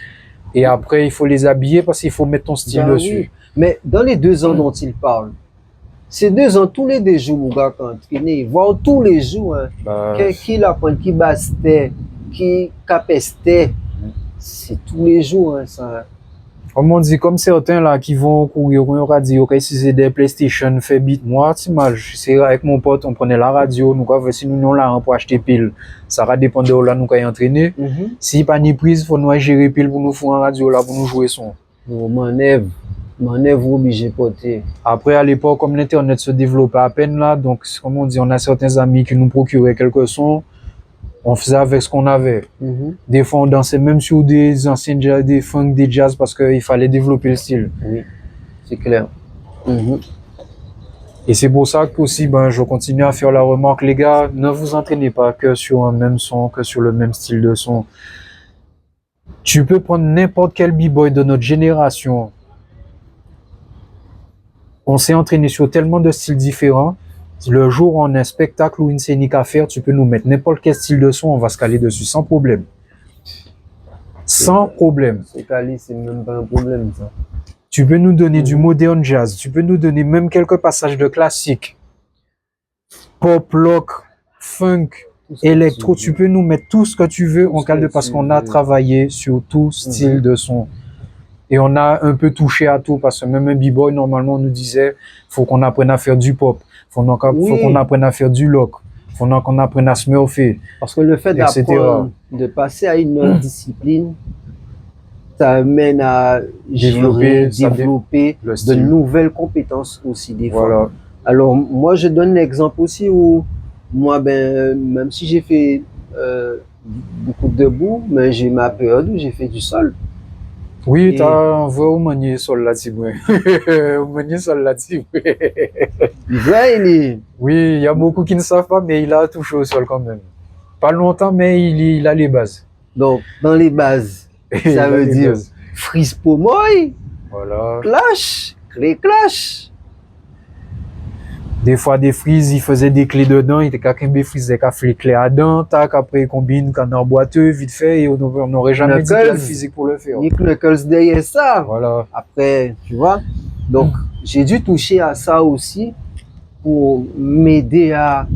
Et après, il faut les habiller parce qu'il faut mettre ton style dessus. Oui. Mais dans les 2 ans dont il parle, ces 2 ans, tous les 2 jours, mon gars, quand entraîné, voire tous les jours, hein, qui l'apprend, qui bastait, qui capestait, c'est tous les jours, hein, ça. Comme on dit, comme certains là qui vont courir, on aura dit, ok, si c'est des PlayStation, fait beat, moi, c'est avec mon pote, on prenait la radio, nous, quoi, si nous, là, pour acheter pile, ça va dépendre de où là, nous, quand entraîner. Si pas ni prise, faut nous gérer pile pour nous faire en radio là, pour nous jouer son. Manèvre obligé porter. Après, à l'époque, comme l'internet se développait à peine là, donc, comme on dit, on a certains amis qui nous procuraient quelques sons. On faisait avec ce qu'on avait. Des fois, on dansait même sur des anciens jazz, des funk, des jazz, parce qu'il fallait développer le style. Oui, c'est clair. Et c'est pour ça qu'aussi, ben, je continue à faire la remarque, les gars, ne vous entraînez pas que sur un même son, que sur le même style de son. Tu peux prendre n'importe quel b-boy de notre génération. On s'est entraîné sur tellement de styles différents. Le jour où on a un spectacle ou une scénique à faire, tu peux nous mettre n'importe quel style de son, on va se caler dessus sans problème. Sans problème. Se caler, c'est même pas un problème, ça. Tu peux nous donner du modern jazz, tu peux nous donner même quelques passages de classique. Pop, rock, funk, électro, tu peux nous mettre tout ce que tu veux en cale de parce qu'on a travaillé sur tout style de son. Et on a un peu touché à tout parce que même un b-boy, normalement, on nous disait, faut qu'on apprenne à faire du pop. Faut qu'on apprenne à faire du rock. Faut qu'on apprenne à smurfer. Parce que le fait d'apprendre, de passer à une autre discipline, ça amène à développer de nouvelles compétences aussi des fois. Voilà. Alors, moi, je donne l'exemple aussi où, moi, ben, même si j'ai fait beaucoup de debout, mais j'ai ma période où j'ai fait du sol. Oui, tu as envoyé au manier sol là-dessus. Au manier sol là-dessus. Oui, il y a beaucoup qui ne savent pas, mais il a touché au sol quand même. Pas longtemps, mais il a les bases. Donc, dans les bases, ça veut dire freeze pomoy, voilà. Clash, clé clash. Des fois, des frises, il faisait des clés dedans, il était quelqu'un qui faisait les clés à dents, tac, après il combine canard boiteux, vite fait, et on n'aurait jamais dit le physique pour le faire. Nick Knuckles derrière ça. Voilà. Après, tu vois. Donc, j'ai dû toucher à ça aussi pour m'aider à,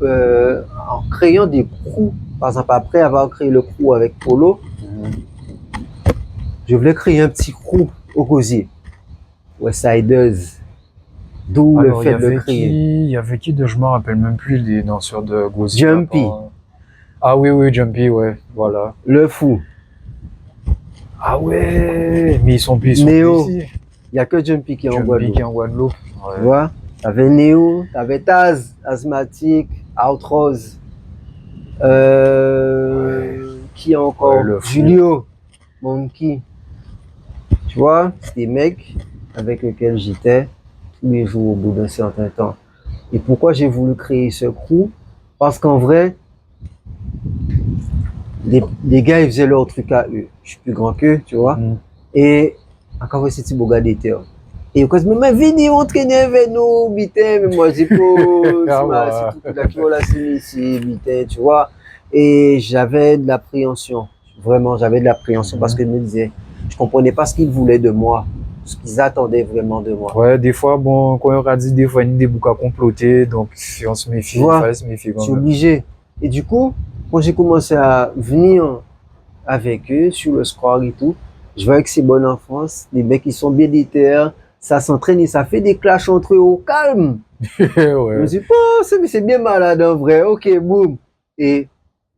en créant des crews. Par exemple, après avoir créé le crew avec Polo, je voulais créer un petit crew au Gosier. Westsiders. D'où le fait de le créer. Il y avait qui je me rappelle même plus les danseurs de Gosier. Jumpy. Ah oui, Jumpy, ouais, voilà. Le Fou. Ah ouais, mais ils sont plus Néo. Il n'y a que Jumpy qui est en Guadeloupe. Jumpy qui est en Guadeloupe. Ouais. Tu vois, t'avais Néo, t'avais Taz, Asthmatique, Outrose. Qui encore? le fou. Julio, Monkey. Tu vois, c'est des mecs avec lesquels j'étais tous les jours au bout d'un certain temps. Et pourquoi j'ai voulu créer ce crew? Parce qu'en vrai, les gars, ils faisaient leur truc à eux. Je suis plus grand qu'eux, tu vois. Et encore c'est petit boga d'été. Et quand je me dis, entraîner avec nous, bitin, mais moi, j'ai pas, c'est tout la qui là, c'est bitin, tu vois. Et j'avais de l'appréhension. Vraiment, j'avais de l'appréhension parce que je me disais, je comprenais pas ce qu'ils voulaient de moi, ce qu'ils attendaient vraiment de moi. Ouais, des fois, bon, quand on a dit des fois, il y a des boucs à comploter, donc si on se méfie, il fallait se méfier. Je suis obligé. Et du coup, quand j'ai commencé à venir avec eux sur le square et tout, je voyais que c'est bon en France, les mecs, ils sont bien déter, ça s'entraîne et ça fait des clashs entre eux au calme. Ouais. Je me suis dit, oh, c'est bien malade en vrai, ok, boum. Et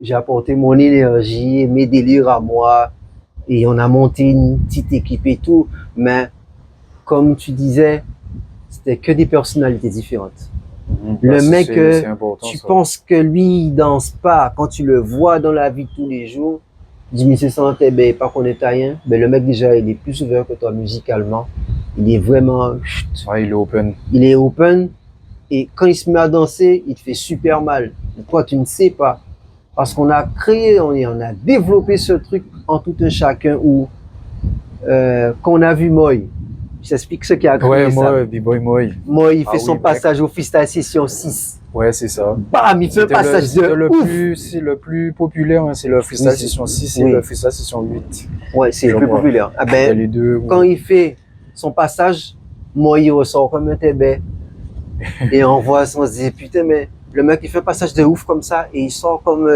j'ai apporté mon énergie, mes délires à moi, et on a monté une petite équipe et tout, mais comme tu disais, c'était que des personnalités différentes. Le mec, tu penses que lui, il danse pas, quand tu le vois dans la vie de tous les jours, tu dis, mais c'est ça, ben, pas qu'on est taillin, ben, le mec, déjà, il est plus ouvert que toi musicalement. Il est vraiment, ouais, il est open. Il est open. Et quand il se met à danser, il te fait super mal. Toi, tu ne sais pas. Parce qu'on a créé, on a développé ce truc en tout un chacun où, quand on a vu Moy, je t'explique ce qui a créé ça. Ouais, B-Boy Moy. Moy, il fait son passage au Freestyle Session 6. Ouais, c'est ça. Bam, il fait un passage de ouf. C'est le plus populaire, hein, c'est le Freestyle Session 6 et le Freestyle Session 8. Ouais, c'est le plus populaire. Ah ben, les deux, quand il fait son passage, Moy, il ressort comme un tébé. Et on voit, on se dit, putain, mais le mec, il fait un passage de ouf comme ça et il sort comme.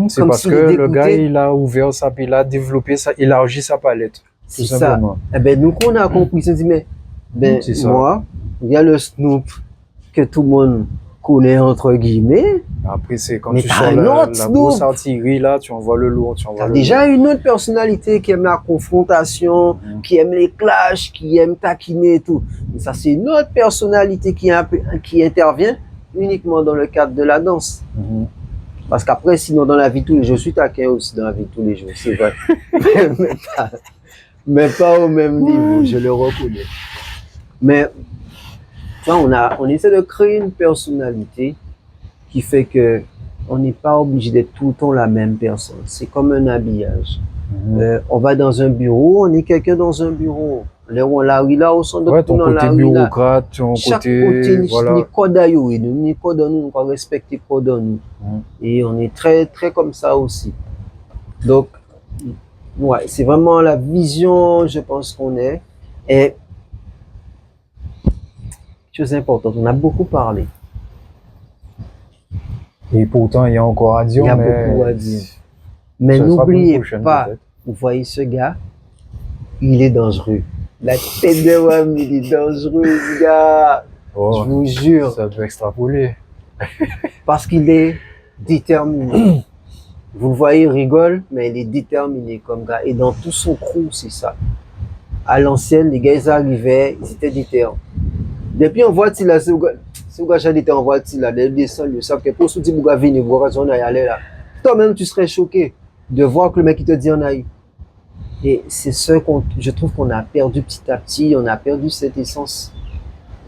C'est parce que le gars, il a ouvert ça, puis il a développé ça, il a élargi sa palette. C'est ça. Eh ben, nous, qu'on a compris, on se dit, mais, ben, moi, il y a le Snoop que tout le monde connaît, entre guillemets. Après, c'est quand tu sors la grosse artillerie, là, tu envoies le lourd, T'as déjà une autre personnalité qui aime la confrontation, qui aime les clashs, qui aime taquiner et tout. Mais ça, c'est une autre personnalité qui intervient uniquement dans le cadre de la danse. Parce qu'après, sinon, dans la vie de tous les jours, je suis taquin aussi dans la vie de tous les jours, c'est vrai. mais pas au même niveau, je le reconnais. Mais, tu vois, on essaie de créer une personnalité qui fait que on n'est pas obligé d'être tout le temps la même personne. C'est comme un habillage. On va dans un bureau, on est quelqu'un dans un bureau. Là où on l'a là au centre de ton côté bureaucrate, ton côté, voilà. Ni code ni code nous, on respecte code nous. Et on est très, très comme ça aussi. Donc, ouais, c'est vraiment la vision, je pense qu'on est. Et, chose importante, on a beaucoup parlé. Et pourtant, il y a encore à dire. Il y a beaucoup à dire. Mais n'oubliez pas, vous voyez ce gars, il est dangereux. La tête de Wam, il est dangereux, ce gars. Oh, je vous jure. Ça peut extrapoler. Parce qu'il est déterminé. Vous le voyez, il rigole, mais il est déterminé comme gars. Et dans tout son crew, c'est ça. À l'ancienne, les gars, ils arrivaient, ils étaient déterminés. Depuis, on voit, il a ce gars. Si vous avez en voiture, là, les descendre, ils savent que pour ce type de venir, vous allez aller là. Toi-même, tu serais choqué de voir que le mec, il te dit en aille. Et c'est ce qu'on, je trouve qu'on a perdu petit à petit, on a perdu cette essence.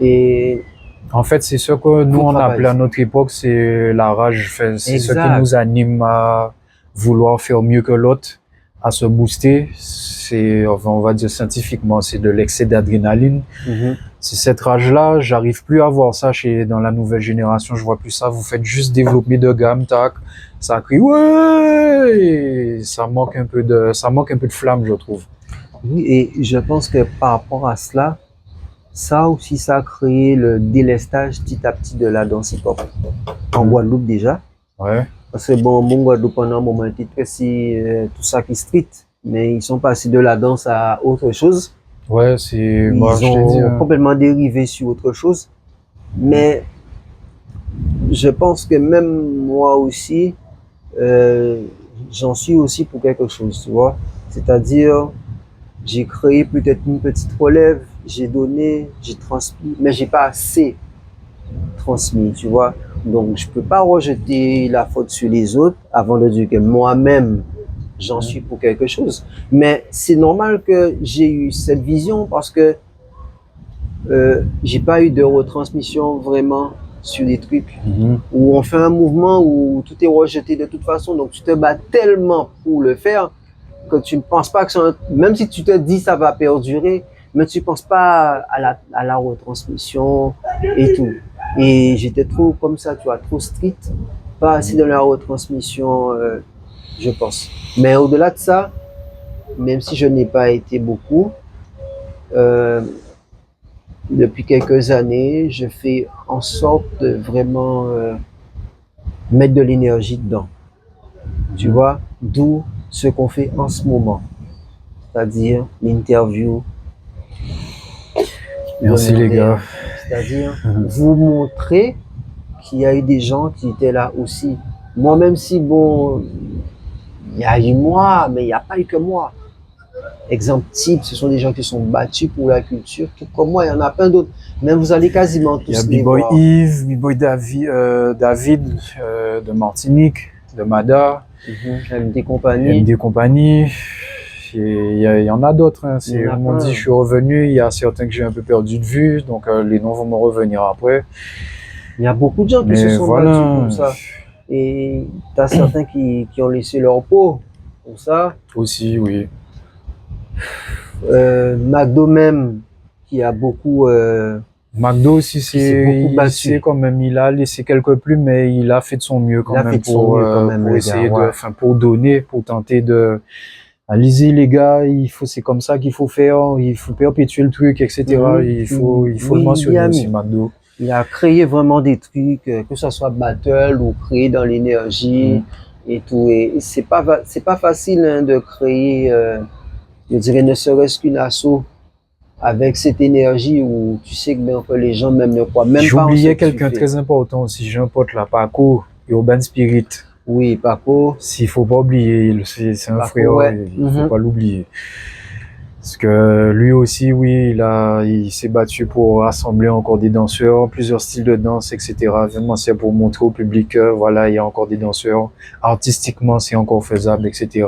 Et. En fait, c'est ce que nous, on appelait à notre époque, c'est la rage. C'est ce qui nous anime à vouloir faire mieux que l'autre, à se booster. C'est, on va dire scientifiquement, c'est de l'excès d'adrénaline. C'est cette rage-là, j'arrive plus à voir ça dans la nouvelle génération, je vois plus ça. Vous faites juste développer de gamme, tac, ça crie ouais, et ça manque un peu de flamme, je trouve. Oui, et je pense que par rapport à cela, ça aussi, ça a créé le délestage petit à petit de la danse hip-hop. En Guadeloupe déjà. Ouais. Parce que bon, Guadeloupe pendant un moment était très tout ça qui street, mais ils sont passés de la danse à autre chose. Ouais, c'est. Ils ont complètement dérivé sur autre chose. Mais je pense que même moi aussi, j'en suis aussi pour quelque chose, tu vois. C'est-à-dire, j'ai créé peut-être une petite relève, j'ai donné, j'ai transmis, mais j'ai pas assez transmis, tu vois. Donc, je peux pas rejeter la faute sur les autres avant de dire que moi-même, j'en suis pour quelque chose. Mais c'est normal que j'ai eu cette vision parce que j'ai pas eu de retransmission vraiment sur des trucs où on fait un mouvement où tout est rejeté de toute façon. Donc, tu te bats tellement pour le faire que tu ne penses pas que même si tu te dis ça va perdurer, mais tu ne penses pas à la retransmission et tout. Et j'étais trop comme ça, tu vois, trop strict, pas assez dans la retransmission, je pense. Mais au-delà de ça, même si je n'ai pas été beaucoup, depuis quelques années, je fais en sorte de vraiment mettre de l'énergie dedans. Tu vois, d'où ce qu'on fait en ce moment, c'est-à-dire l'interview. Merci les gars. C'est-à-dire vous montrer qu'il y a eu des gens qui étaient là aussi. Moi, même si, bon, il y a eu moi, mais il n'y a pas eu que moi. Exemple type, ce sont des gens qui sont battus pour la culture, tout comme moi, il y en a plein d'autres. Mais vous allez quasiment tous les voir. Il y a B-Boy Yves, B-Boy David de Martinique, de Mada. MD Compagnie. MD Compagnie. Il y en a d'autres. Hein. On dit, je suis revenu. Il y a certains que j'ai un peu perdu de vue. Donc, les noms vont me revenir après. Il y a beaucoup de gens qui se sont battus pour ça. Et tu as certains qui ont laissé leur peau pour ça. Aussi, oui. McDo même, qui a beaucoup... McDo aussi, c'est quand même, il a laissé quelques plumes, mais il a fait de son mieux quand même pour essayer pour donner, pour tenter de... Allez-y les gars, c'est comme ça qu'il faut faire, il faut perpétuer le truc, etc. Il faut le mentionner aussi, McDo. Il a créé vraiment des trucs, que ce soit battle ou créer dans l'énergie et tout. Et c'est pas facile hein, de créer, je dirais, ne serait-ce qu'une asso avec cette énergie où tu sais que les gens même ne croient même pas. J'oubliais quelqu'un très important aussi, j'ai un pote là, Paco, Urban Spirit. Oui, Paco. S'il faut pas oublier, c'est un frère, ouais. Il faut pas l'oublier. Parce que lui aussi, oui, il s'est battu pour rassembler encore des danseurs, plusieurs styles de danse, etc. Vraiment, c'est pour montrer au public que voilà, il y a encore des danseurs. Artistiquement, c'est encore faisable, etc.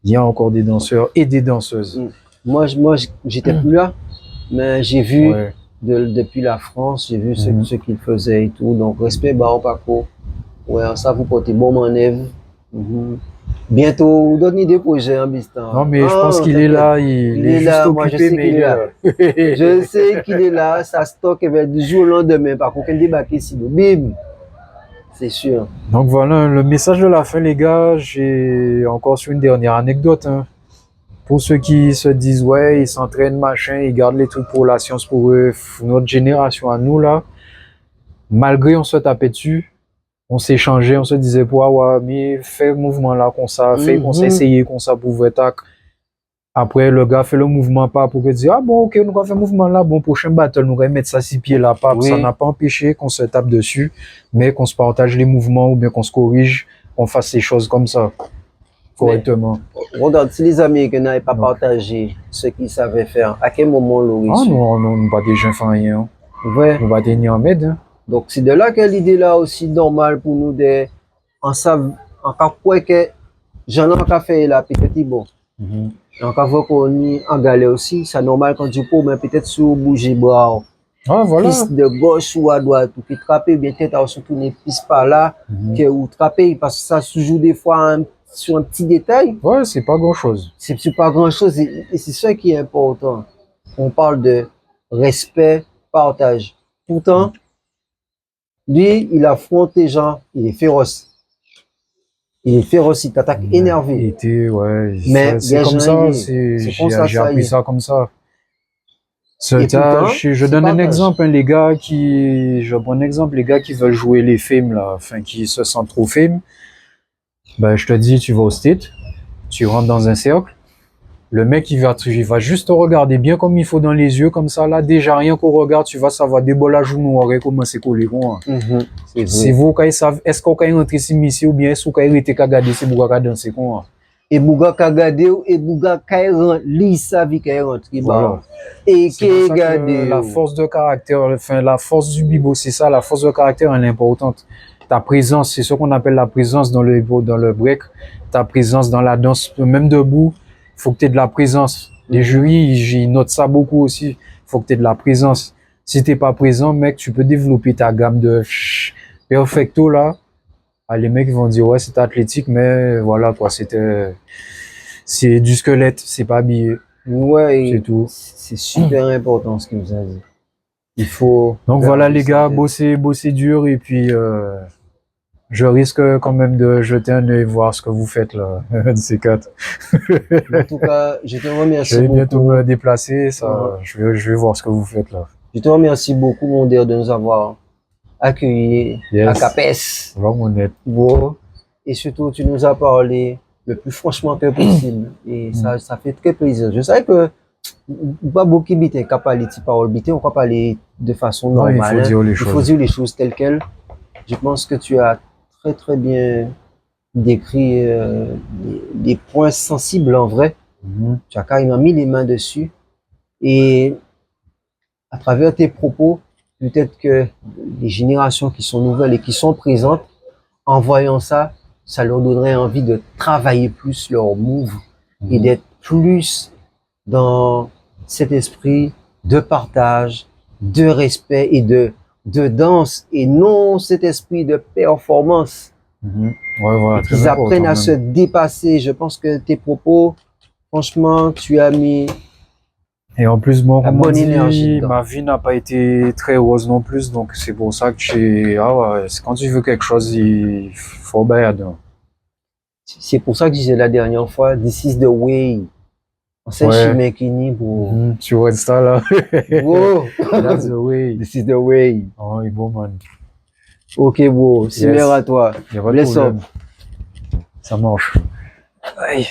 Il y a encore des danseurs et des danseuses. Moi, j'étais plus là, mais j'ai vu depuis la France, j'ai vu ce qu'il faisait et tout. Donc, respect, Paco. Ouais, ça vous portez bon manœuvre. Bientôt, donne des projets en Bistan. Non, mais je pense qu'il est là, il est juste là. occupé, moi, je sais mais qu'il est là. Je sais qu'il est là, ça stocke du jour au lendemain, par contre, il débarque ici, bim, c'est sûr. Donc voilà, le message de la fin, les gars, j'ai encore sur une dernière anecdote. Hein. Pour ceux qui se disent, ouais, ils s'entraînent, machin, ils gardent les trucs pour la science pour eux, notre génération à nous, là, malgré on se tapait dessus, on s'échangeait, on se disait, ouais, mais fais le mouvement là, comme ça, fais qu'on s'est essayé, comme ça, pour vrai, tac. Après, le gars fait le mouvement pas pour que dire, ah bon, ok, nous allons faire le mouvement là, bon, prochain battle, nous allons mettre ça 6 pieds là, pas. Ça n'a pas empêché qu'on se tape dessus, mais qu'on se partage les mouvements ou bien qu'on se corrige, qu'on fasse ces choses comme ça, correctement. Mais, regarde, si les Américains n'avaient pas partagé ce qu'ils savaient faire, à quel moment l'on réussit? Ah non, nous pas des gens font rien. Ouais. Nous pas des ni en aide. Donc, c'est de là que l'idée là aussi normale pour nous de, en cas quoi que, j'en ai encore fait là, peut-être bon. En cas qu'on est en galère aussi, c'est normal quand tu peux, mais peut-être sur bouger bras. Ah, voilà. Piste de gauche ou à droite, ou puis trapper, bien peut-être à se tourner piste par là, ou trapper, parce que ça se joue des fois sur un petit détail. Ouais, c'est pas grand-chose. C'est pas grand-chose, et c'est ça qui est important. On parle de respect, partage. Pourtant, lui, il affronte les gens, il est féroce. Il est féroce, il t'attaque énervé. Il était, ouais. Mais c'est comme ça, j'ai appris ça comme ça. Je donne un exemple, hein, les gars qui veulent jouer les films, là, enfin, qui se sentent trop films. Ben, je te dis, tu vas au state, tu rentres dans un cercle, le mec, il va juste te regarder bien comme il faut dans les yeux, comme ça, là, déjà, rien qu'on regarde, tu vas savoir, débola joue noir, comment c'est collé, quoi. Si vous, quand ils savent, est-ce qu'on peut rentrer ici, ou bien est-ce qu'on peut arrêter qu'à garder, c'est pour danser, quoi. Et Bouga Kagade, et Bouga Kairan, lit sa vie Kairan, qui Voilà. Et C'est pour ça que Kagade. la force de caractère, enfin, la force du bibo, c'est ça, la force de caractère, elle est importante. Ta présence, c'est ce qu'on appelle la présence dans le break, ta présence dans la danse, même debout, il faut que tu aies de la présence. Les jurys, ils notent ça beaucoup aussi, il faut que tu aies de la présence. Si t'es pas présent, mec, tu peux développer ta gamme de perfecto là. Ah, les mecs vont dire ouais, c'était athlétique, mais voilà quoi, c'est du squelette, c'est pas habillé. Ouais, c'est tout. C'est super important ce qu'il nous a dit. Il faut. Donc voilà les gars, bosser dur et puis je risque quand même de jeter un œil voir ce que vous faites là, de ces quatre. En tout cas, je te remercie beaucoup. Je vais beaucoup. bientôt me déplacer, ça, je vais voir ce que vous faites là. Je te remercie beaucoup, mon Dieu, de nous avoir accueillis à Capes. Vraiment net. Wow. Et surtout, tu nous as parlé le plus franchement que possible. Et ça fait très plaisir. Je savais que pas beaucoup de parler de parole, on va parler de façon normale. Il faut dire les choses telles quelles. Je pense que tu as très très bien décrit des points sensibles en vrai. Tu as carrément mis les mains dessus. Et à travers tes propos, peut-être que les générations qui sont nouvelles et qui sont présentes, en voyant ça, ça leur donnerait envie de travailler plus leur move et d'être plus dans cet esprit de partage, de respect et de danse et non cet esprit de performance. Ouais, voilà, Ils apprennent à se dépasser. Je pense que tes propos, franchement, tu as mis et en plus, moi, la bonne énergie. Ma vie n'a pas été très rose non plus, donc c'est pour ça que quand tu veux quelque chose, il faut bien. C'est pour ça que je disais la dernière fois, this is the way. On sait Chimekini, bro. Tu vois ça là? Bro. That's the way. This is the way. Oh, il est bon, man. Ok, bro. Similaire à toi. Bless up. Ça marche. Aïe.